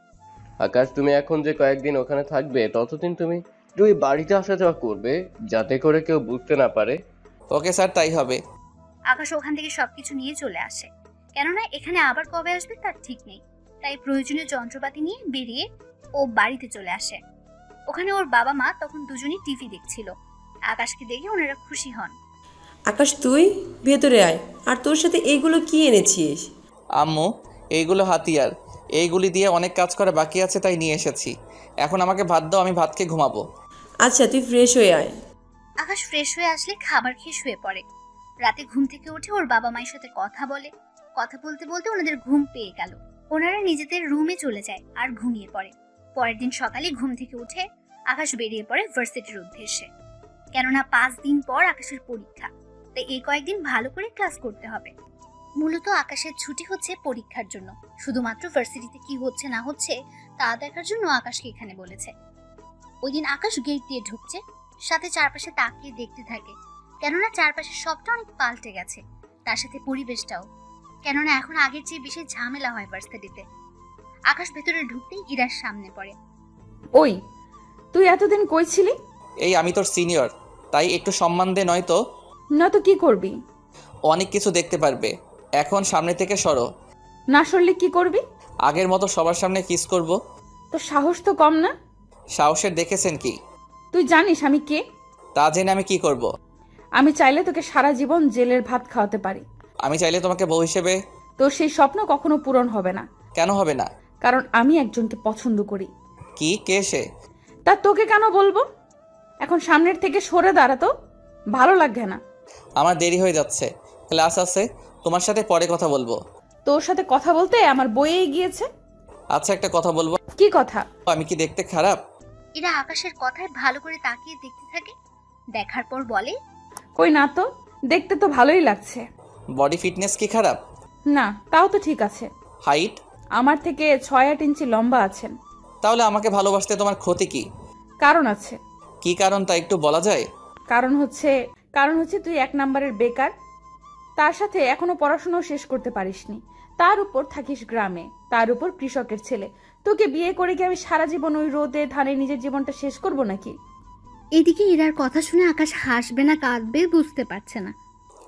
আকাশ, তুমি এখন যে কয়েকদিন ওখানে থাকবে ততদিন তুমি ওই বাড়িতে আসা যাওয়া করবে, যাতে করে কেউ বুঝতে না পারে। ওকে স্যার, তাই হবে। আকাশ ওখান থেকে সবকিছু নিয়ে চলে আসে, কেননা এখানে আবার কবে আসবে তার ঠিক নেই। তাই প্রয়োজনীয় যন্ত্রপাতি নিয়ে বেরিয়ে ও বাড়িতে চলে আসে। ওখানে ওর বাবা মা তখন দুজনেই টিভি দেখছিল। আকাশকে দেখে ওনারা খুশি হন। আকাশ, তুই ভেতরে আয়। আর তোর সাথে এইগুলো কি এনেছিস? আম্মু, এইগুলো হাতিয়ার, এইগুলি দিয়ে অনেক কাজ করা বাকি আছে তাই নিয়ে এসেছি। এখন আমাকে ভাত দাও, আমি ভাত খেয়ে ঘুমাবো। আচ্ছা, তুই ফ্রেশ হয়ে আয়। আকাশ ফ্রেশ হয়ে আসলে খাবার খেয়ে শুয়ে পড়ে। রাতে ঘুম থেকে উঠে ওর বাবা মায়ের সাথে কথা বলে। কথা বলতে বলতে ওনাদের ঘুম পেয়ে গেল। ওনারা নিজেদের রুমে চলে যায় আর ঘুমিয়ে পড়ে। পরের দিন সকালে ঘুম থেকে উঠে আকাশ বেরিয়ে পড়ে ভার্সিটির উদ্দেশ্যে, কেননা 5 দিন পর আকাশের পরীক্ষা। তাই এই কয়েকদিন ভালো করে ক্লাস করতে হবে। মূলত আকাশের ছুটি হচ্ছে পরীক্ষার জন্য, শুধুমাত্র ভার্সিটিতে কি হচ্ছে না হচ্ছে তা দেখার জন্য আকাশকে এখানে বলেছে। ওই দিন আকাশ গেট দিয়ে ঢুকছে, সাথে চারপাশে তাকিয়ে দেখতে থাকে, কেননা চারপাশে সবটা অনেক পাল্টে গেছে, তার সাথে পরিবেশটাও, কেননা এখন আগের চেয়ে বেশি ঝামেলা হয় ভার্সিটিতে। আকাশ ভেতরে ঢুকতেই ইরার সামনে পড়ে। ওই, তুই এতদিন কই ছিলি? এই আমি তোর সিনিয়র, তাই একটু সম্মান দে, নয়তো নয়তো কি করবি? অনেক কিছু দেখতে পারবে। এখন সামনে থেকে সরো। না সরলে কি করবি? আগের মতো সবার সামনে কিস করব। তো সাহস তো কম না? সাহসের দেখেছেন কি? তুই জানিস আমি কে? তা জেনে আমি কি করব? আমি চাইলে তোকে সারা জীবন জেলের ভাত খাওয়াতে পারি। আমি চাইলে তোমাকে বউ হিসেবে। তোর সেই স্বপ্ন কখনো পূরণ হবে না। কেন হবে না? কারণ আমি একজনকে পছন্দ করি। কি? কে সে? তা তোকে কেন বলবো? এখন সামনের থেকে সরে দাঁড়া, তো ভালো লাগবে না। আমার দেরি হয়ে যাচ্ছে, ক্লাস আছে, তোমার সাথে পরে কথা বলবো। তোর সাথে কথা বলতে আমার বইয়েই গিয়েছে। আচ্ছা, একটা কথা বলবো। কি কথা? আমি কি দেখতে খারাপ? এরা আকাশের কথায় ভালো করে তাকিয়ে দেখতে থাকে, দেখার পর বলে, কই না তো, দেখতে তো ভালোই লাগছে। বডি ফিটনেস কি খারাপ? না, তাও তো ঠিক আছে। হাইট? আমার থেকে 6-8 ইঞ্চি লম্বা আছেন। তাহলে আমাকে ভালোবাসতে তোমার ক্ষতি কি? কারণ আছে। কি কারণ তা একটু বলা যায়? কারণ হচ্ছে তুই 1 নাম্বারের বেকার, তার সাথে এখনো পড়াশোনাও শেষ করতে পারিসনি, তার উপর থাকিস গ্রামে, তার উপর কৃষকের ছেলে। তোকে বিয়ে করে কি আমি সারা জীবন ওই রোদে ধানে নিজের জীবনটা শেষ করব নাকি? এদিকে ইরার কথা শুনে আকাশ হাসবে না কাঁদবে বুঝতে পারছে না।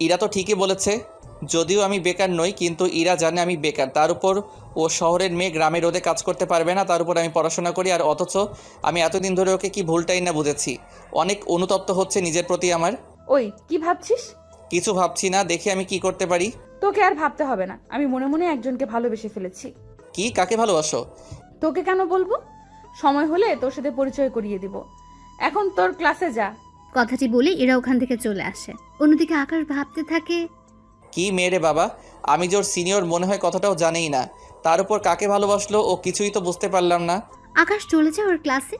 ইরা তো ঠিকই বলেছে, যদিও আমি বেকার নই, কিন্তু ইরা জানে আমি বেকার। তার উপর ও শহরের মেয়ে, গ্রামে রোদে কাজ করতে পারবে না, তার উপর আমি পড়াশোনা করি। আর অথচ আমি এতদিন ধরে ওকে কি ভুলটাই না বুঝেছি। অনেক অনুতপ্ত হচ্ছে নিজের প্রতি আমার। ওই, কি ভাবছিস? কিছু ভাবছি না, দেখি আমি কি করতে পারি। তোকে আর ভাবতে হবে না, আমি মনে মনে একজনকে ভালোবেসে ফেলেছি। কি? কাকে ভালোবাসো? তোকে কেন বলবো? সময় হলে তোর সাথে পরিচয় করিয়ে দিব। এখন তোর ক্লাসে যা। কথাটি বলে এরা ওখান থেকে চলে আসে। অন্যদিকে আকাশ ভাবতে থাকে, কি মেয়ে রে বাবা, আমি যে ওর সিনিয়র মনে হয় কথাটাও জানেই না, তার উপর কাকে ভালোবাসলো ও কিছুই তো বুঝতে পারলাম না। আকাশ চলে যায় ওর ক্লাসে।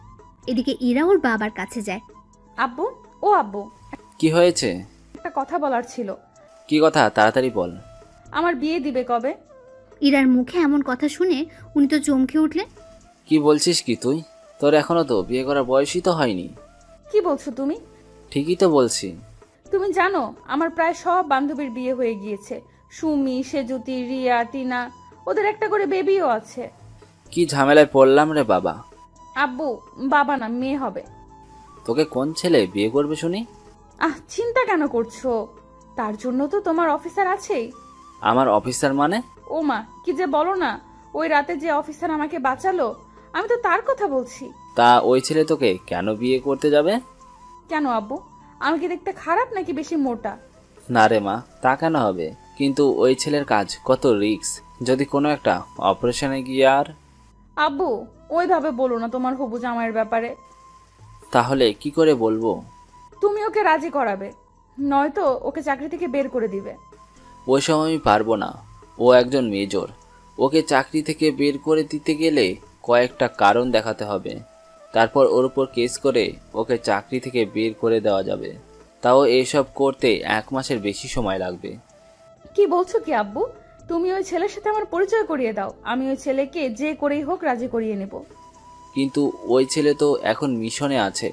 এদিকে ইরা ওর বাবার কাছে যায়। আব্বু, ও আব্বু, কি হয়েছে? একটা কথা বলার ছিল। কি কথা? তাড়াতাড়ি বল। আমার বিয়ে দিবে কবে? ইরার মুখে এমন কথা শুনে উনি তো চমকে উঠলেন। কি বলছিস কি তুই? তোর এখনো তো বিয়ে করার বয়সই তো হয়নি। কি বলছো তুমি? ঠিকই তো বলছি। তুমি জানো আমার প্রায় সব বান্ধবীর বিয়ে হয়ে গিয়েছে। সুমি, সেজুতি, রিয়া, টিনা, ওদের একটা করে বেবিও আছে। কি ঝামেলায় পড়লাম রে বাবা। আব্বু, বাবা না মেয়ে হবে। তোকে কোন ছেলে বিয়ে করবে শুনি? চিন্তা কেন করছো? তার জন্য তো তোমার অফিসার আছেই। আমার অফিসার মানে? ও মা, কি যে বলো না। ওই রাতে যে অফিসার আমাকে বাঁচালো, আমি তো তার কথা বলছি। তা ওই ছেলে তোকে কেন বিয়ে করতে যাবে? কেন আব্বু, আমি কি দেখতে খারাপ নাকি বেশি মোটা? না রে মা, তা কেন হবে? কিন্তু ওই ছেলের কাজ কত রিস্ক, যদি কোনো একটা অপারেশনে গিয়ে আর। আব্বু, ওইভাবে বলো না তোমার হবু জামাইয়ের ব্যাপারে। তাহলে কি করে বলবো? তুমি ওকে রাজি করাবে, নয়তো ওকে চাকরি থেকে বের করে দিবে। ওই সময় আমি পারবো না। ও একজন মেজর, ওকে চাকরি থেকে বের করে দিতে গেলে কয়েকটা কারণ দেখাতে হবে। তারপর ওর উপর কেস করে ওকে চাকরি থেকে বের করে দেওয়া যাবে। তাও এইসব করতে 1 মাসের বেশি সময় লাগবে। কি বলছো কি আব্বু? তুমি ওই ছেলের সাথে আমার পরিচয় করিয়ে দাও, আমি ওই ছেলেকে যে করেই হোক রাজি করিয়ে নেব। কিন্তু ওই ছেলে তো এখন মিশনে আছে।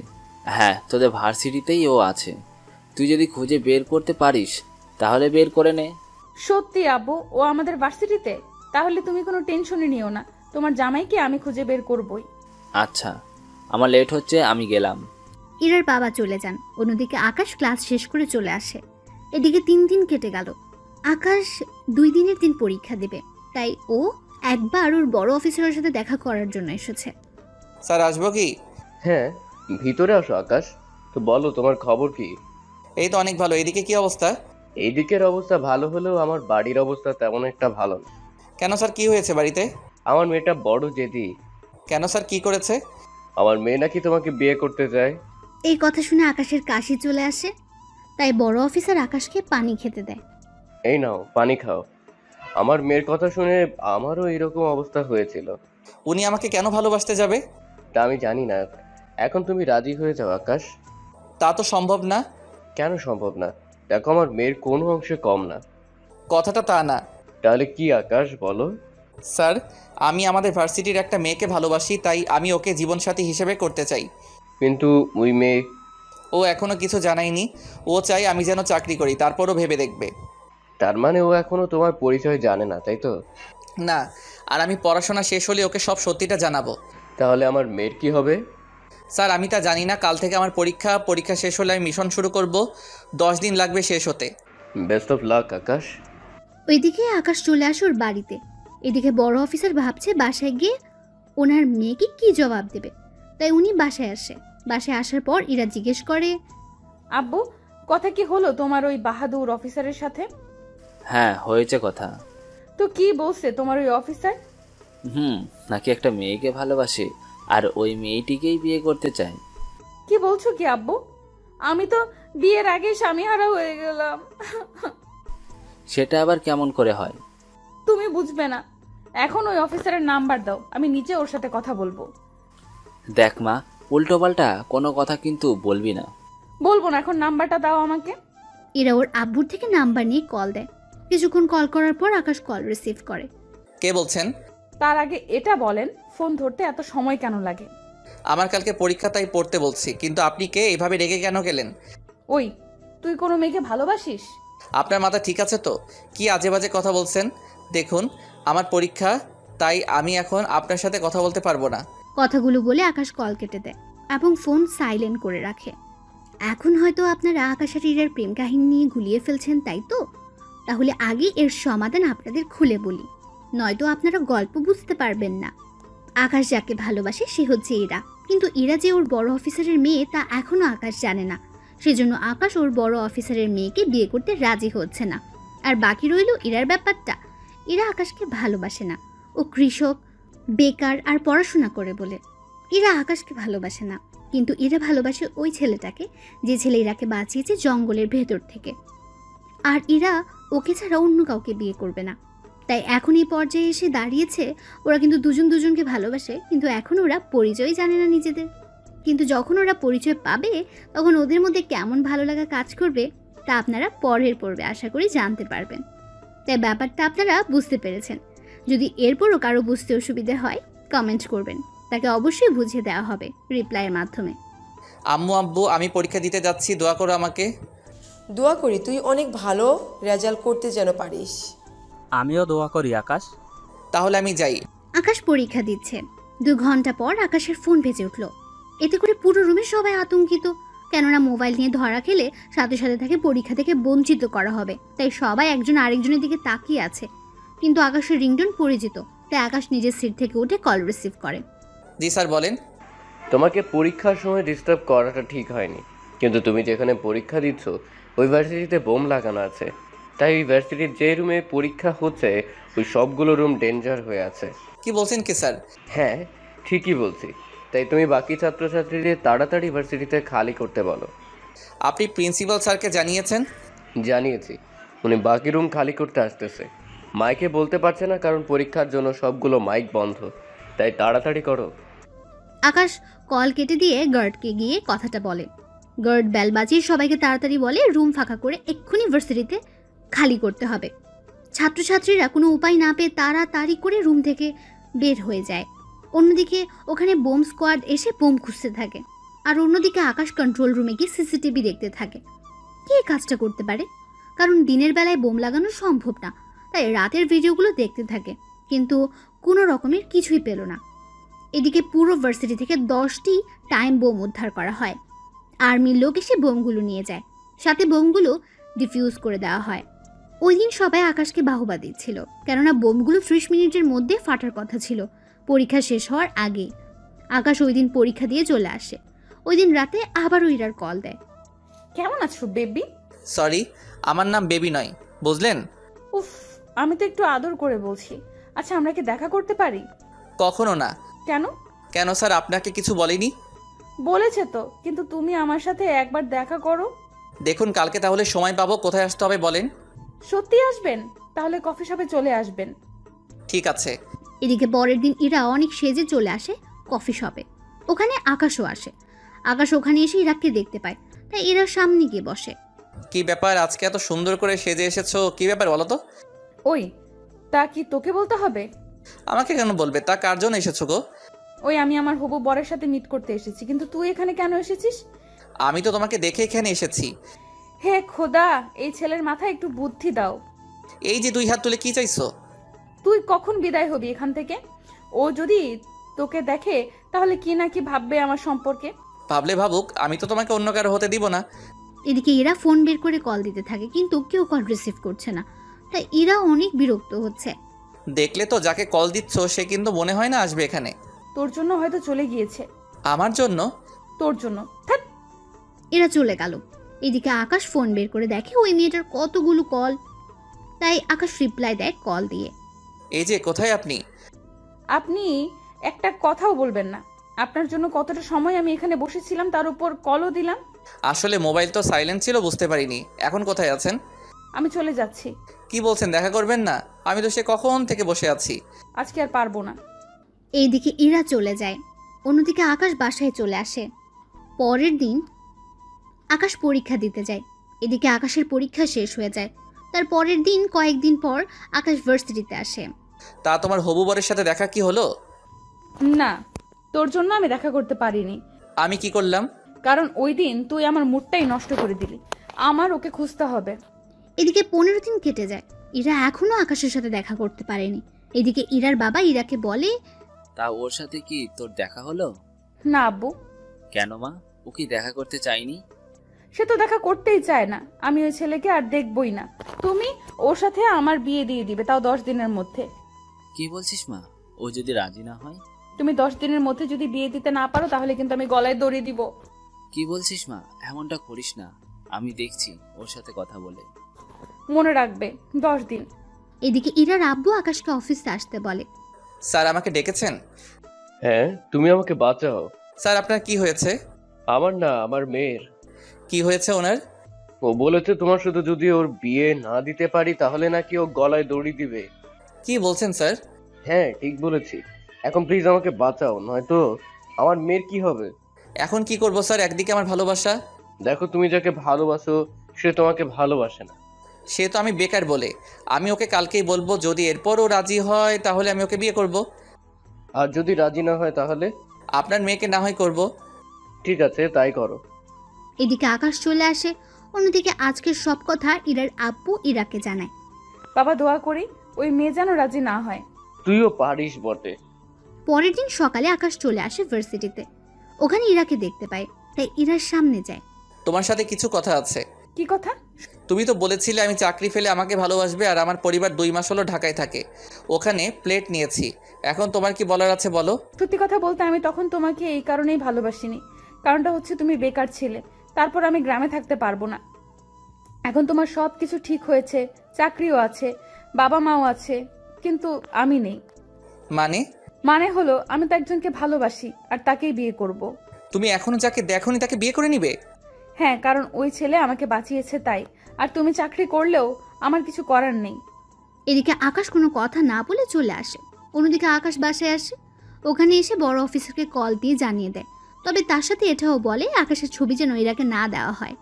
হ্যাঁ, তোদের ভার্সিটিতেই ও আছে। তুই যদি খুঁজে বের করতে পারিস তাহলে বের করে নে। সত্যি আব্বু, ও আমাদের ভার্সিটিতে? তাহলে তুমি কোনো টেনশনই নিও না, তোমার জামাইকে আমি খুঁজে বের করবই। আচ্ছা, আমার লেট হচ্ছে, আমি গেলাম। ইরার বাবা চলে যান। অন্যদিকে আকাশ ক্লাস শেষ করে চলে আসে। এদিকে 3 দিন কেটে গেল। আকাশ 2 দিনের দিন পরীক্ষা দেবে, তাই ও একবার ওর বড় অফিসারের সাথে দেখা করার জন্য এসেছে। স্যার আসবো কি? হ্যাঁ, ভিতরে আসো আকাশ। তো বলো, তোমার খবর কি? এই তো অনেক ভালো। এদিকে কি অবস্থা? এই দিকের অবস্থা ভালো হলেও আমার বাড়ির অবস্থা তেমন একটা ভালো না। কেন স্যার, কি হয়েছে বাড়িতে? আমার মেয়েটা বড় জেদি। কেন স্যার, কি করেছে? আমার মেয়ে নাকি তোমাকে বিয়ে করতে চায়। এই কথা শুনে আকাশের কাশি চলে আসে, তাই বড় অফিসার আকাশকে পানি খেতে দেয়। এই নাও, পানি খাও। আমার মেয়ের কথা শুনে আমারও এরকম অবস্থা হয়েছিল। উনি আমাকে কেন ভালোবাসতে যাবে? তা আমি জানি না। এখন তুমি রাজি হয়ে যাও আকাশ। তা তো সম্ভব না। কেন সম্ভব না? দেখো, আমার মেয়ের কোনো অংশে কম না। কথাটা তা না। তাহলে কি আকাশ, বলো। স্যার, আমি আমাদের ভার্সিটির একটা মেয়েকে ভালোবাসি, তাই আমি ওকে জীবনসাথী হিসেবে করতে চাই। কিন্তু ওই মেয়ে? ও এখনো কিছু জানায়নি। ও চাই আমি যেন চাকরি করি, তারপরও ভেবে দেখবে। তার মানে ও এখনো তোমার পরিচয় জানে না, তাই তো? না, আর আমি পড়াশোনা শেষ হলে ওকে সব সত্যিটা জানাবো। তাহলে আমার মেয়ের কি হবে? স্যার, আমি তা জানি না। কাল থেকে আমার পরীক্ষা শেষ হলে আমি মিশন শুরু করব। 10 দিন লাগবে শেষ হতে। বেস্ট অফ লাক আকাশ। ওইদিকে আকাশ চলে আসে ওর বাড়িতে। এদিকে বড় অফিসার ভাবছে বাসায় গিয়ে ওনার মেয়েকে কি জবাব দেবে, তাই উনি বাসায় আসে। বাসায় আসার পর ইরা জিজ্ঞেস করে, আব্বু, কথা কি হলো তোমার ওই বাহাদুর অফিসারের সাথে? হ্যাঁ, হয়েছে কথা। তো কি বলছে তোমার ওই অফিসার? নাকি একটা মেয়েকে ভালোবাসে আর ওই মেয়েটিকেই বিয়ে করতে চায়। কি বলছো কি আব্বু? আমি তো বিয়ের আগে স্বামীহারা হয়ে গেলাম। সেটা আবার কেমন করে হয়? তুমি বুঝবে না। এখন ওই অফিসারের নাম্বার দাও, আমি নিচে ওর সাথে কথা বলবো। দেখ মা, উল্টোপাল্টা কোনো কথা কিন্তু বলবি না। বলবো না, এখন নাম্বারটা দাও আমাকে। ইরা ওর আব্বুর থেকে নাম্বার নিয়ে কল দেয়। কিছুক্ষণ কল করার পর আকাশ কল রিসিভ করে। কে বলছেন? তার আগে এটা বলেন, ফোন ধরতে এত সময় কেন লাগে? আমার কালকে পরীক্ষা, তাই পড়তে বলছি। কিন্তু আপনি কে? এভাবে রেগে কেন গেলেন? ওই, তুই কোনো মেয়েকে ভালোবাসিস? আপনার মাথা ঠিক আছে তো? কি আজে বাজে কথা বলছেন? দেখুন, আমার পরীক্ষা, তাই আমি এখন আপনার সাথে কথা বলতে পারবো না। কথাগুলো বলে আকাশ কল কেটে দেয় এবং ফোন সাইলেন্ট করে রাখে। এখন হয়তো আপনারা আকাশ আর ইরার প্রেম কাহিনী নিয়ে গুলিয়ে ফেলছেন, তাই তো? তাহলে আগে এর সমাধান আপনাদের খুলে বলি, নয়তো আপনারা গল্প বুঝতে পারবেন না। আকাশ যাকে ভালোবাসে সে হচ্ছে ইরা, কিন্তু ইরা যে ওর বড় অফিসারের মেয়ে তা এখনো আকাশ জানে না। সেজন্য আকাশ ওর বড় অফিসারের মেয়েকে বিয়ে করতে রাজি হচ্ছে না। আর বাকি রইল ইরার ব্যাপারটা। ইরা আকাশকে ভালোবাসে না। ও কৃষক, বেকার আর পড়াশোনা করে বলে ইরা আকাশকে ভালোবাসে না। কিন্তু ইরা ভালোবাসে ওই ছেলেটাকে, যে ছেলে ইরাকে বাঁচিয়েছে জঙ্গলের ভেতর থেকে। আর ইরা ওকে ছাড়া অন্য কাউকে বিয়ে করবে না। তাই এখন এই পর্যায়ে এসে দাঁড়িয়েছে। ওরা কিন্তু দুজন দুজনকে ভালোবাসে, কিন্তু এখন ওরা পরিচয় জানে না নিজেদের। কিন্তু যখন ওরা পরিচয় পাবে তখন ওদের মধ্যে কেমন ভালো লাগা কাজ করবে তা আপনারা পরের পর্বে আশা করি জানতে পারবেন। তাই ব্যাপারটা আপনারা বুঝতে পেরেছেন। যদি এরপরও কারো বুঝতে অসুবিধা হয় কমেন্ট করবেন, তাকে অবশ্যই বুঝিয়ে দেওয়া হবে রিপ্লাইয়ের মাধ্যমে। আম্মু, আব্বু, আমি পরীক্ষা দিতে যাচ্ছি, দোয়া করো আমাকে। দোয়া করি তুই অনেক ভালো রেজাল্ট করতে যেন পারিস। আমিও দোয়া করি আকাশ। তাহলে আমি যাই। আকাশ পরীক্ষা দিচ্ছে। 2 ঘন্টা পর আকাশের ফোন বেজে উঠল। এতে করে পুরো রুমে সবাই আতঙ্কিত, কেননা মোবাইল নিয়ে ধরা খেলে সাথে সাথে তাকে পরীক্ষা থেকে বঞ্চিত করা হবে। তাই সবাই একজন আরেকজনের দিকে তাকিয়ে আছে। কিন্তু আকাশের রিংটোন পরিচিত, তাই আকাশ নিজের সিট থেকে উঠে কল রিসিভ করে। জি স্যার বলেন। তোমাকে পরীক্ষার সময় ডিস্টার্ব করাটা ঠিক হয়নি, কিন্তু তুমি যেখানে পরীক্ষা দিচ্ছ ওই ভার্সিটিতে বোম লাগানো আছে। তাই ওই ভার্সিটির যে রুমে পরীক্ষা হচ্ছে ওই সবগুলো রুম ডেঞ্জার হয়ে আছে। কি বলছেন কি স্যার? হ্যাঁ ঠিকই বলছি। তাই তুমি বাকি ছাত্রছাত্রীদের তাড়াতাড়ি ভার্সিটিতে খালি করতে বলো। আপনি প্রিন্সিপাল স্যারকে জানিয়েছেন? জানিয়েছি, উনি বাকি রুম খালি করতে আসতেছে। মাইকে বলতে পারছে না কারণ পরীক্ষার জন্য সবগুলো মাইক বন্ধ, তাই তাড়াতাড়ি করো। আকাশ কল কেটে দিয়ে গার্ডকে গিয়ে কথাটা বলে। গার্ড বেল বাজিয়ে সবাইকে তাড়াতাড়ি বলে রুম ফাঁকা করে এক্ষুনি ভার্সিটিতে খালি করতে হবে। ছাত্রছাত্রীরা কোনো উপায় না পেয়ে তাড়াতাড়ি করে রুম থেকে বের হয়ে যায়। অন্যদিকে ওখানে বোম স্কোয়াড এসে বোম খুঁজতে থাকে, আর অন্যদিকে আকাশ কন্ট্রোল রুমে গিয়ে সিসিটিভি দেখতে থাকে। কে কাজটা করতে পারে? কারণ দিনের বেলায় বোম লাগানো সম্ভব না, তাই রাতের ভিডিওগুলো দেখতে থাকে, কিন্তু কোনো রকমের কিছুই পেল না। এদিকে পুরো ভার্সিটি থেকে 10টি টাইম বোম উদ্ধার করা হয়। আর্মির লোক এসে বোমগুলো নিয়ে যায়, সাথে বোমগুলো ডিফিউজ করে দেওয়া হয়। ওই দিন সবাই আকাশকে বাহবা দিচ্ছিল, কেননা বোমগুলো 30 মিনিটের মধ্যে ফাটার কথা ছিল, পরীক্ষা শেষ হওয়ার আগে। আকাশ ওই দিন পরীক্ষা দিয়ে চলে আসে। ওই দিন রাতে আবারও ইরার কল দেয়। কেমন আছো বেবি? সরি, আমার নাম বেবি নয়, বুঝলেন? উফ, আমি তো একটু আদর করে বলছি। আচ্ছা, আমরা কি দেখা করতে পারি? কখনো না। কেন? কেন স্যার আপনাকে কিছু বলেনি? বলেছে তো, কিন্তু তুমি আমার সাথে একবার দেখা করো। দেখুন কালকে তাহলে সময় পাবো, কোথায় আসতে হবে বলেন? সত্যি আসবেন? তাহলে কফি শপে চলে আসবেন। ঠিক আছে। এদিকে পরের দিন ইরা অনেক সেজে চলে আসে কফি শপে। ওখানে আকাশও আসে। আকাশ ওখানে এসে ইরাকে দেখতে পায়, তাই ইরার সামনে গিয়ে বসে। কি ব্যাপার, আজকে এত সুন্দর করে সেজে এসেছো, কি ব্যাপার বলো তো? ওই, তা কি তোকে বলতে হবে? আমাকে কেন বলবে? তা কার জন্য এসেছো গো? ওই, আমি আমার হবু বরের সাথে মিট করতে এসেছি, কিন্তু তুই এখানে কেন এসেছিস? আমি তো তোমাকে দেখে এখানে এসেছি। হে খোদা, এই ছেলের মাথায় একটু বুদ্ধি দাও। এই যে 2 হাত তুলে কি চাইছো? তুই কখন বিদায় হবি এখান থেকে? ও যদি তোকে দেখে তাহলে কি না কি ভাববে আমার সম্পর্কে। ভাবলে ভাবুক, আমি তো তোমাকে অন্য কারো হতে দিব না। এদিকে ইরা ফোন বের করে কল দিতে থাকে, কিন্তু কেউ কল রিসিভ করছে না, তাই ইরা অনেক বিরক্ত হচ্ছে। দেখলে তো, যাকে কল দিচ্ছ সে কিন্তু মনে হয় না আসবে এখানে। তোর জন্য হয়তো চলে গিয়েছে। আমার জন্য? তোর জন্য। থাক। এরা চলে গেল। এদিকে আকাশ ফোন বের করে দেখে ওই মেয়েটার কতগুলো কল, তাই আকাশ রিপ্লাই দেয় কল দিয়ে। এই যে, কোথায় আপনি? আপনি একটা কথাও বলবেন না। আপনার জন্য কতটা সময় আমি এখানে বসেছিলাম, তার উপর কলও দিলাম। আসলে মোবাইল তো সাইলেন্ট ছিল, বুঝতে পারিনি। এখন কোথায় আছেন? আমি চলে যাচ্ছি। কি বলছেন, দেখা করবেন না? আমি তো সে কখন থেকে বসে আছি। আজকে আর পারবো না। এইদিকে ইরা চলে যায়। অন্যদিকে আকাশ বাসায় চলে আসে। পরের দিন আকাশ পরীক্ষা দিতে যায়। এদিকে আকাশের পরীক্ষা শেষ হয়ে যায়। তার পরের দিন কয়েকদিন পর আকাশ ভার্সিটিতে আসে। তা তোমার হবু বরের সাথে দেখা কি হলো? না, তোর জন্য আমি দেখা করতে পারিনি। আমি কি করলাম? কারণ ওই দিন তুই আমার মুডটাই নষ্ট করে দিলি। আমার ওকে খুঁজতে হবে। এদিকে 15 দিন কেটে যায়। ইরা এখনো আকাশের সাথে দেখা করতে পারেনি। এদিকে ইরার বাবা ইরাকে বলে, তা ওর সাথে কি তোর দেখা হলো? না আব্বু। কেন মা, ও কি দেখা করতে চায়নি? সে তো দেখা করতেই চায় না। আমি ওই ছেলেকে আর দেখবই না। তুমি ওর সাথে আমার বিয়ে দিয়ে দিবে, তাও 10 দিনের মধ্যে। কি বলছিস মা? ও যদি রাজি না হয়? তুমি 10 দিনের মধ্যে যদি বিয়ে দিতে না পারো তাহলে কিন্তু আমি গলায় দড়ি দিব। কি বলছিস মা? এমনটা করিস না। আমি দেখছি ওর সাথে কথা বলে। মনে রাখবে, 10 দিন। এদিকে ইরার আব্বু আকাশকে অফিসে আসতে বলে। স্যার আমাকে ডেকেছেন? হ্যাঁ, তুমি আমাকে বাঁচাও। স্যার আপনার কি হয়েছে? আমার না, আমার মেয়ের। কি হয়েছে ওনার? ও বলেছে তোমার সাথে যদি ওর বিয়ে না দিতে পারি তাহলে নাকি ও গলায় দড়ি দিবে। কি বলছেন স্যার? হ্যাঁ ঠিক বলেছি। এখন প্লিজ আমাকে বাঁচাও, নয়তো আমার মেয়ের কি হবে। এখন কি করব স্যার? একদিকে আমার ভালোবাসা। দেখো, তুমি যাকে ভালোবাসো সে তোমাকে ভালোবাসে না। সে তো আমি বেকার বলে। আমি ওকে কালকেই বলবো, যদি এরপরও রাজি হয় তাহলে আমি ওকে বিয়ে করব। আর যদি রাজি না হয় তাহলে? আপনার মেয়েকে না হয় করব। ঠিক আছে, তাই করো। এদিকে আকাশ চলে আসে। অন্যদিকে আজকের সব কথা ইরার আব্বু ইরাকে জানায়। বাবা দোয়া করি ওই মেয়ে যেন রাজি না হয়। তুইও পারিস বটে। পরের দিন সকালে আকাশ চলে আসে ভার্সিটিতে। ওখানে ইরাকে দেখতে পায়, তাই ইরার সামনে যায়। তোমার সাথে কিছু কথা আছে। কি কথা? তুমি তো বলেছিলে আমি চাকরি ফেলে আমাকে ভালোবাসবে, আর আমার পরিবার 2 মাস হলো ঢাকায় থাকে, ওখানে প্লেট নিয়েছি। এখন তোমার কি বলার আছে বলো। সত্যি কথা বলতে আমি তখন তোমাকে এই কারণেই ভালোবাসিনি। কারণটা হচ্ছে তুমি বেকার ছিলে, তারপর আমি গ্রামে থাকতে পারবো না। এখন তোমার সব কিছু ঠিক হয়েছে, চাকরিও আছে, বাবা মাও আছে, কিন্তু আমি নেই। মানে হলো আমি তো একজনকে ভালোবাসি আর তাকেই বিয়ে করব। তুমি এখনো যাকে দেখোনি তাকে বিয়ে করে নিবে? হ্যাঁ, কারণ ওই ছেলে আমাকে বাঁচিয়েছে তাই। আর তুমি চাকরি করলেও আমার কিছু করার নেই। এদিকে আকাশ কোনো কথা না বলে চলে আসে। অন্যদিকে আকাশ বাসায় আসে। ওখানে এসে বড় অফিসারকে কল দিয়ে জানিয়ে দেয়, তবে তার সাথে এটাও বলে আকাশের ছবি যেন ইরাকে না দেওয়া হয়।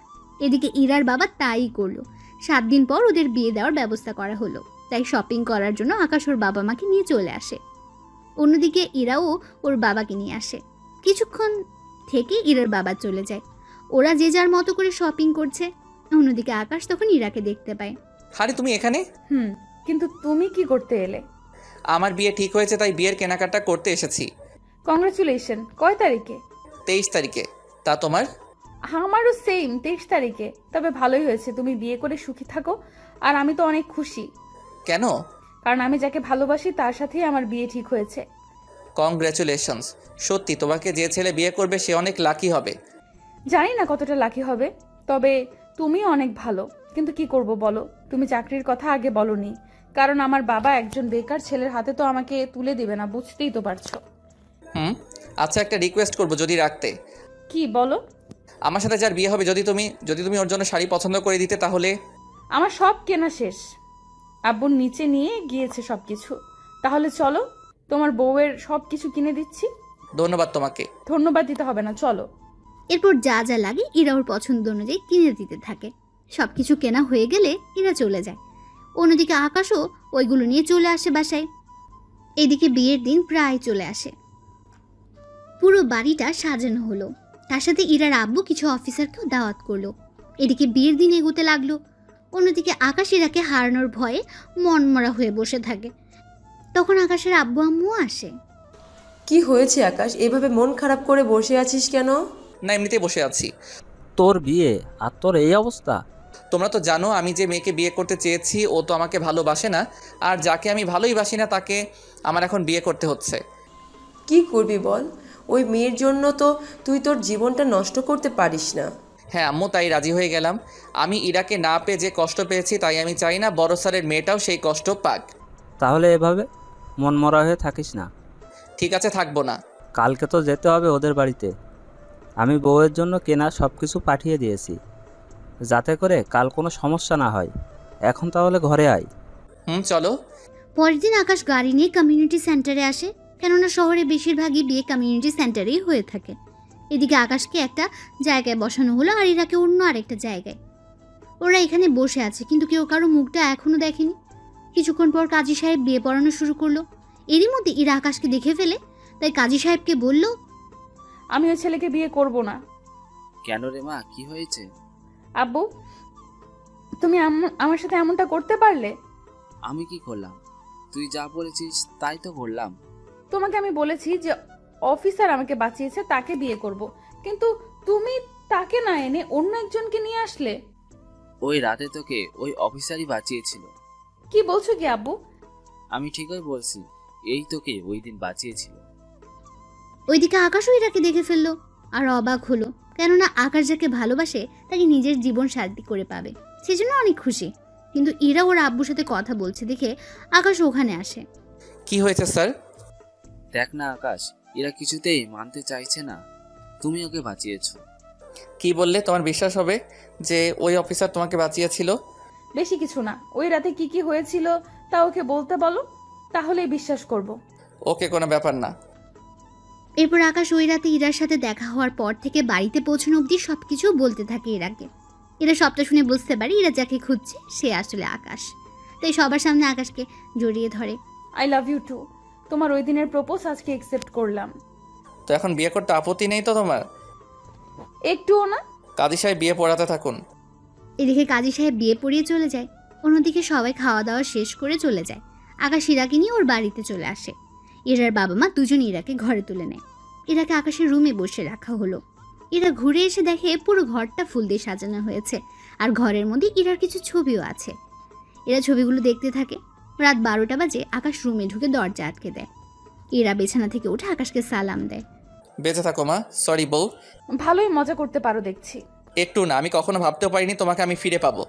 এদিকে ইরার বাবা তাই করলো। 7 দিন পর ওদের বিয়ে দেওয়ার ব্যবস্থা করা হলো। তাই শপিং করার জন্য আকাশ ওর বাবা মাকে নিয়ে চলে আসে। অন্যদিকে ইরাও ওর বাবাকে নিয়ে আসে। কিছুক্ষণ থেকে ইরার বাবা চলে যায়। ওরা যে যার মতো করে শপিং করছে। অন্যদিকে আকাশ তখন ইরাকে দেখতে পায়। আরে তুমি এখানে? কিন্তু তুমি কি করতে এলে? আমার বিয়ে ঠিক হয়েছে, তাই বিয়ের কেনাকাটা করতে এসেছি। কংগ্রাচুলেশন। কয় তারিখে? 23 তারিখে। তা তোমার? আমারও সেম 23 তারিখে। তবে ভালোই হয়েছে, তুমি বিয়ে করে সুখী থাকো। আর আমি তো অনেক খুশি। কেন? কারণ আমি যাকে ভালোবাসি তার সাথেই আমার বিয়ে ঠিক হয়েছে। কংগ্রাচুলেশনস। সত্যি তোমাকে যে ছেলে বিয়ে করবে সে অনেক লাকি হবে। জানি না কতটা লাকি হবে, তবে তুমি অনেক ভালো। কিন্তু কি করব বলো, তুমি চাকরির কথা আগে বলনি। কারণ আমার বাবা একজন বেকার ছেলের হাতে তো আমাকে তুলে দিবে না, বুঝতেই তো পারছো। আচ্ছা, একটা রিকোয়েস্ট করব যদি রাখতে। কি বলো? আমার সাথে যার বিয়ে হবে যদি তুমি ওর জন্য শাড়ি পছন্দ করে দিতে তাহলে। আমার সব কেনা শেষ, আব্বুর নিচে নিয়ে গিয়েছে সবকিছু। তাহলে চলো, তোমার বউয়ের সবকিছু কিনে দিচ্ছি। ধন্যবাদ তোমাকে। ধন্যবাদ দিতে হবে না, চলো। এরপর যা যা লাগে ইরা ওর পছন্দ অনুযায়ী কিনে দিতে থাকে। সবকিছু কেনা হয়ে গেলে ইরা চলে যায়। অন্যদিকে আকাশও ওইগুলো নিয়ে চলে আসে বাসায়। এদিকে বিয়ের দিন প্রায় চলে আসে। পুরো বাড়িটা সাজানো হলো। তার সাথে ইরার আব্বু কিছু অফিসারকেও দাওয়াত করলো। এদিকে বিয়ের দিন এগোতে লাগলো। অন্যদিকে আকাশ ইরাকে হারানোর ভয়ে মনমরা হয়ে বসে থাকে। তখন আকাশের আব্বু আম্মু আসে। কি হয়েছে আকাশ, এভাবে মন খারাপ করে বসে আছিস কেন? না, এমনিতেই বসে আছি। তোর বিয়ে আর তোর এই অবস্থা? তোমরা তো জানো আমি যে মেয়েকে বিয়ে করতে চেয়েছি ও তো আমাকে ভালোবাসে না, আর যাকে আমি ভালোই বাসি না তাকে আমার এখন বিয়ে করতে হচ্ছে। কি করবি বল? ওই মেয়ের জন্য তো তুই তোর জীবনটা নষ্ট করতে পারিস না। হ্যাঁ আম্মু, তাই রাজি হয়ে গেলাম। আমি ইরাকে না পেয়ে যে কষ্ট পেয়েছি, তাই আমি চাই না বড় স্যারের মেয়েটাও সেই কষ্ট পাক। তাহলে এভাবে মনমরা হয়ে থাকিস না। ঠিক আছে, থাকবো না। কালকে তো যেতে হবে ওদের বাড়িতে। আমি বউয়ের জন্য কেনা সব কিছু পাঠিয়ে দিয়েছি, যাতে করে কাল কোনো সমস্যা না হয়। এখন তাহলে ঘরে আয়। চলো। পরের দিন আকাশ গাড়ি নিয়ে কমিউনিটি সেন্টারে আসে, কেননা শহরে বেশিরভাগই বিয়ে কমিউনিটি সেন্টারেই হয়ে থাকে। এদিকে আকাশকে একটা জায়গায় বসানো হলো আর ইরাকে অন্য আরেকটা জায়গায়। ওরা এখানে বসে আছে, কিন্তু কেউ কারো মুখটা এখনো দেখেনি। কিছুক্ষণ পর কাজী সাহেব বিয়ে পড়ানো শুরু করলো। এরই মধ্যে ইরা আকাশকে দেখে ফেলে, তাই কাজী সাহেবকে বলল, আমি ওই ছেলেকে বিয়ে করব না। কেন রে মা, কি হয়েছে? আব্বু, তুমি আমার সাথে এমনটা করতে পারলে? আমি কি করলাম? তুই যা বলেছিস তাই তো করলাম। তোমাকে আমি বলেছি যে অফিসার আমাকে বাঁচিয়েছে তাকে বিয়ে করব, কিন্তু তুমি তাকে না এনে অন্য একজনকে নিয়ে আসলে। ওই রাতে তোকে ওই অফিসারই বাঁচিয়েছিল। কি বলছো কি আব্বু? আমি ঠিকই বলছি, এই তোকে ওই দিন বাঁচিয়েছিল। ওইদিকে আকাশও ইরাকে দেখে ফেললো আর অবাক হলো, কেননা আকাশ যাকে ভালোবাসে তাকে নিজের জীবন সাথী করে পাবে, সেজন্য অনেক খুশি। কিন্তু ইরা ওর আব্বুর সাথে কথা বলছে দেখে আকাশ ওখানে আসে। কি হয়েছে স্যার? দেখ না আকাশ, এরা কিছুতেই মানতে চাইছে না তুমি ওকে বাঁচিয়েছো। কি বললে? তোমার বিশ্বাস হবে যে ওই অফিসার তোমাকে বাঁচিয়েছিল? বেশি কিছু না, ওই রাতে কি কি হয়েছিল তা ওকে বলতে বলো, তাহলেই বিশ্বাস করব। ওকে, কোনো ব্যাপার না। এরপর আকাশ ওই রাতে ইরার সাথে দেখা হওয়ার পর থেকে বাড়িতে পৌঁছানো অবধি সবকিছু বলতে থাকে ইরাকে। এরা সবটা শুনে বুঝতে পারে ইরা যাকে খুঁজছে সে আসলে আকাশ, তাই সবার সামনে আকাশকে জড়িয়ে ধরে। I love you too. তোমার ওই দিনের প্রপোজ আজকে অ্যাকসেপ্ট করলাম। তো এখন বিয়ে করতে আপত্তি নেই তো তোমার? একটুও না। কাজী সাহেব বিয়ে পড়াতে থাকুন। এদিকে কাজী সাহেব বিয়ে পড়িয়ে চলে যায়। অন্যদিকে সবাই খাওয়া দাওয়া শেষ করে চলে যায়। আকাশ ইরাকে নিয়ে ওর বাড়িতে চলে আসে। ইরার বাবা মা দুজন ইরাকে ঘরে তুলে নেয়। ইরাকে আকাশের রুমে বসে রাখা হলো। ইরা ঘুরে এসে দেখে পুরো ঘরটা ফুল দিয়ে সাজানো হয়েছে, আর ঘরের মধ্যে ইরার কিছু ছবিও আছে। এরা ছবিগুলো দেখতে থাকে। রাত 12টা বাজে আকাশ রুমে ঢুকে দরজা আটকে দেয়। ইরা বিছানা থেকে উঠে আকাশকে সালাম দেয়। বেঁচে থাকো মা। সরি বউ। ভালোই মজা করতে পারো দেখছি। একটু না, আমি কখনো ভাবতেও পারিনি তোমাকে আমি ফিরে পাবো।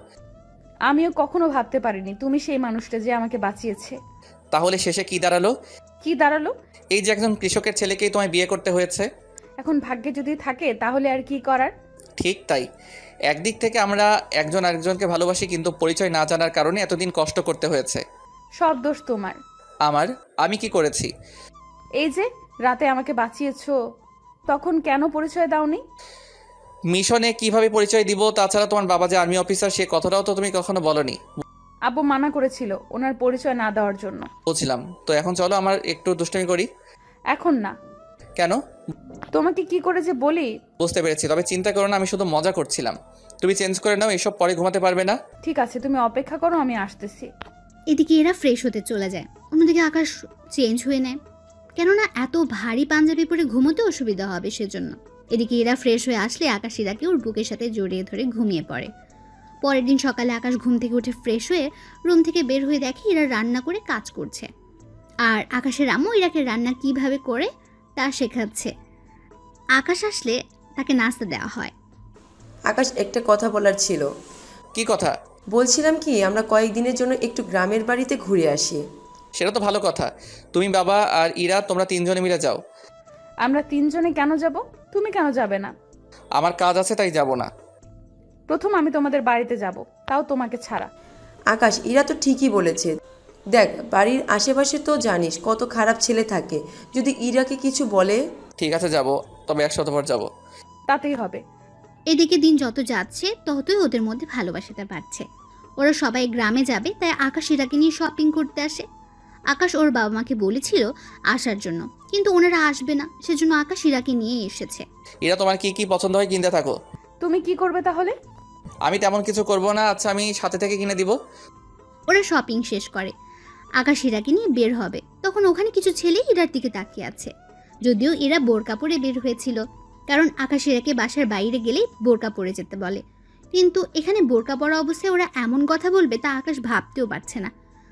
আমিও কখনো ভাবতে পারিনি তুমি সেই মানুষটা যে আমাকে বাঁচিয়েছে। তাহলে শেষে কি দাঁড়ালো? কি দাঁড়ালো? এই যে একজন কৃষকের ছেলেকেই তোমায় বিয়ে করতে হয়েছে। এখন ভাগ্যে যদি থাকে তাহলে আর কি করার। ঠিক তাই। একদিক থেকে আমরা একজন আরেকজনকে ভালোবাসি, কিন্তু পরিচয় না জানার কারণে এতদিন কষ্ট করতে হয়েছে। সব দোষ তোমার। আমার? আমি কি করেছি? এই যে রাতে আমাকে বাঁচিয়েছো, তখন কেন পরিচয় দাওনি? মিশনে কিভাবে পরিচয় দিব? তাছাড়া তোমার বাবা যে আর্মি অফিসার, সে কথাটাও তো তুমি কখনো বলনি। আব্বু মানা করেছিল ওনার পরিচয় না দেওয়ার জন্য। বুঝলাম। তো এখন চলো আমার একটু দুষ্টামি করি। এখন না। কেন? তোমাকে কি করে যে বলি। বুঝতে পেরেছি, তবে চিন্তা করো না, আমি শুধু মজা করছিলাম। তুমি চেঞ্জ করে নাও, এসব পরে ঘুমাতে পারবে না। ঠিক আছে, তুমি অপেক্ষা করো, আমি আসতেছি। এদিকে এরা ফ্রেশ হতে চলে যায়। অন্যদিকে আকাশ চেঞ্জ হয়ে নেয়, কেননা এত ভারী পাঞ্জাবি পরে ঘুমোতে অসুবিধা হবে সেজন্য। এদিকে এরা ফ্রেশ হয়ে আসলে আকাশ ইরাকে ওর বুকের সাথে জড়িয়ে ধরে ঘুমিয়ে পড়ে। পরের দিন সকালে আকাশ ঘুম থেকে উঠে ফ্রেশ হয়ে রুম থেকে বের হয়ে দেখে এরা রান্না করে কাজ করছে, আর আকাশের আম্মু ইরাকে রান্না কিভাবে করে তা শেখাচ্ছে। আকাশ আসলে তাকে নাস্তা দেওয়া হয়। আকাশ, একটা কথা বলার ছিল। কি কথা? বলছিলাম কি, আমরা কয়েকদিনের জন্য একটু গ্রামের বাড়িতে ঘুরে আসি। সেটা তো ভালো কথা। তুমি, বাবা আর ইরা, তোমরা তিনজনে মিলে যাও। আমরা তিনজনে কেন যাব? তুমি কেন যাবে না? আমার কাজ আছে তাই যাব না। প্রথম আমি তোমাদের বাড়িতে যাব, তাও তোমাকে ছাড়া। আকাশ, ইরা তো ঠিকই বলেছে। দেখ, বাড়ির আশেপাশে তো জানিস কত খারাপ ছেলে থাকে। যদি ইরাকে কিছু বলে। ঠিক আছে যাব, তবে 1 সপ্তাহ পর যাব। তাতেই হবে। এদিকে দিন যত যাচ্ছে ততই ওদের মধ্যে ভালোবাসাটা বাড়ছে। ওরা সবাই গ্রামে যাবে, তাই আকাশ ইরাকে নিয়ে শপিং করতে আসে। আকাশ ওর বাবা মাকে বলেছিল আসার জন্য, কিন্তু ওনারা আসবে না, সেজন্য আকাশ ইরাকে নিয়ে এসেছে। ইরা, তোমার কি কি পছন্দ হয় কিনতে থাকো। তুমি কি করবে তাহলে? আমি তেমন কিছু করব না। আচ্ছা, আমি সাথে থেকে কিনে দিব। ওরা শপিং শেষ করে আকাশ ইরাকে নিয়ে বের হবে, তখন ওখানে কিছু ছেলে ইরার দিকে তাকিয়ে আছে। যদিও এরা বোরকা পরে বের হয়েছিল, কারণ আকাশ ইরাকে বাসার বাইরে গেলেই বোরকা পরে যেতে বলে, কিন্তু এখানে বোরকা পরা অবস্থায় ওরা এমন কথা বলবে তা আকাশ ভাবতেও পারছে না।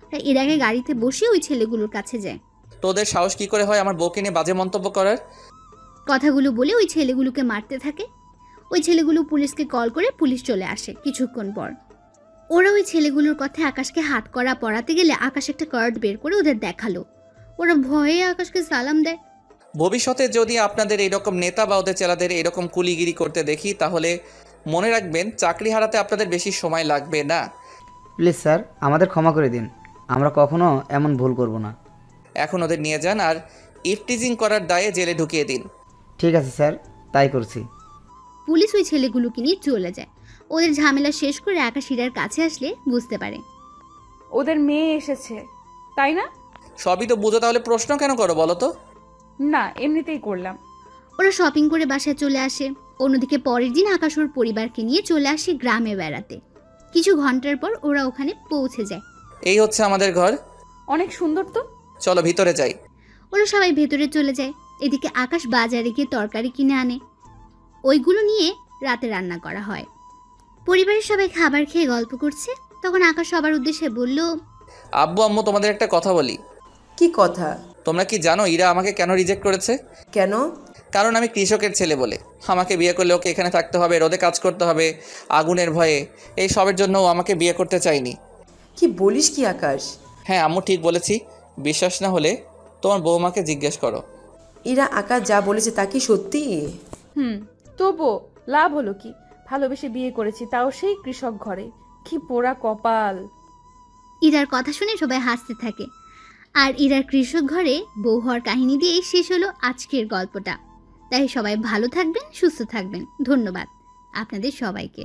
তাই ইরাকে গাড়িতে বসে ওই ছেলেগুলোর কাছে যায়। তোদের সাহস কি করে হয় আমার বউকে নিয়ে বাজে মন্তব্য করার? কথাগুলো বলে ওই ছেলেগুলোকে মারতে থাকে। ওই ছেলেগুলো পুলিশকে কল করে পুলিশ চলে আসে কিছুক্ষণ পর। ওরা ওই ছেলেগুলোর কথা আকাশকে হাত করা পড়াতে গেলে আকাশ একটা কার্ড বের করে ওদের দেখালো। ওরা ভয়ে আকাশকে সালাম দেয়। ভবিষ্যতে যদি আপনাদের এইরকম নেতা বা ওদের চেলাদের এরকম কুলিগিরি করতে দেখি, তাহলে মনে রাখবেন চাকরি হারাতে আপনাদের বেশি সময় লাগবে না। প্লিজ স্যার, আমাদের ক্ষমা করে দিন, আমরা কখনো এমন ভুল করব না। এখন ওদের নিয়ে যান আর ইফটিজিং করার দায়ে জেলে ঢুকিয়ে দিন। ঠিক আছে স্যার, তাই করছি। পুলিশ ওই ছেলেগুলোকে নিয়ে চলে যায়। ওদের ঝামেলা শেষ করে আকাশ ইরার কাছে আসলে বুঝতে পারে ওদের মেয়ে এসেছে, তাই না? সবই তো বুঝো, তাহলে প্রশ্ন কেন করো বলো তো? না, এমনিতেই করলাম। ওরা শপিং করে বাসায় চলে আসে। অন্যদিকে পরের দিন আকাশ ওর পরিবারকে নিয়ে চলে আসে গ্রামে বেড়াতে। কিছু ঘন্টার পর ওরা ওখানে পৌঁছে যায়। এই হচ্ছে আমাদের ঘর। অনেক সুন্দর তো, চলো ভিতরে যাই। ওরা সবাই ভেতরে চলে যায়। এদিকে আকাশ বাজারে গিয়ে তরকারি কিনে আনে, ওইগুলো নিয়ে রাতে রান্না করা হয়। পরিবারের সবাই খাবার খেয়ে গল্প করছে, তখন আকাশ সবার উদ্দেশ্যে বলল, আব্বু আম্মু, তোমাদের একটা কথা বলি। কি কথা? তোমরা কি জানো ইরা আমাকে কেন রিজেক্ট করেছে? কেন? কারণ আমি কৃষকের ছেলে বলে। আমাকে বিয়ে করলে ওকে এখানে থাকতে হবে, রোদে কাজ করতে হবে, আগুনের ভয়ে। এই সবের জন্য ও আমাকে বিয়ে করতে চায়নি। কি বলিস কি আকাশ? হ্যাঁ আম্মু, ঠিক বলেছি। বিশ্বাস না হলে তোমার বৌমাকে জিজ্ঞেস করো। ইরা আকাশ যা বলেছে তা কি সত্যি? তবু লাভ হলো কি? ভালোবেসে বিয়ে করেছি, তাও সেই কৃষক ঘরে। কি পোড়া কপাল। ইরার কথা শুনে সবাই হাসতে থাকে। আর ইরার কৃষক ঘরে বউ হওয়ার কাহিনী দিয়েই শেষ হলো আজকের গল্পটা। তাই সবাই ভালো থাকবেন, সুস্থ থাকবেন। ধন্যবাদ আপনাদের সবাইকে।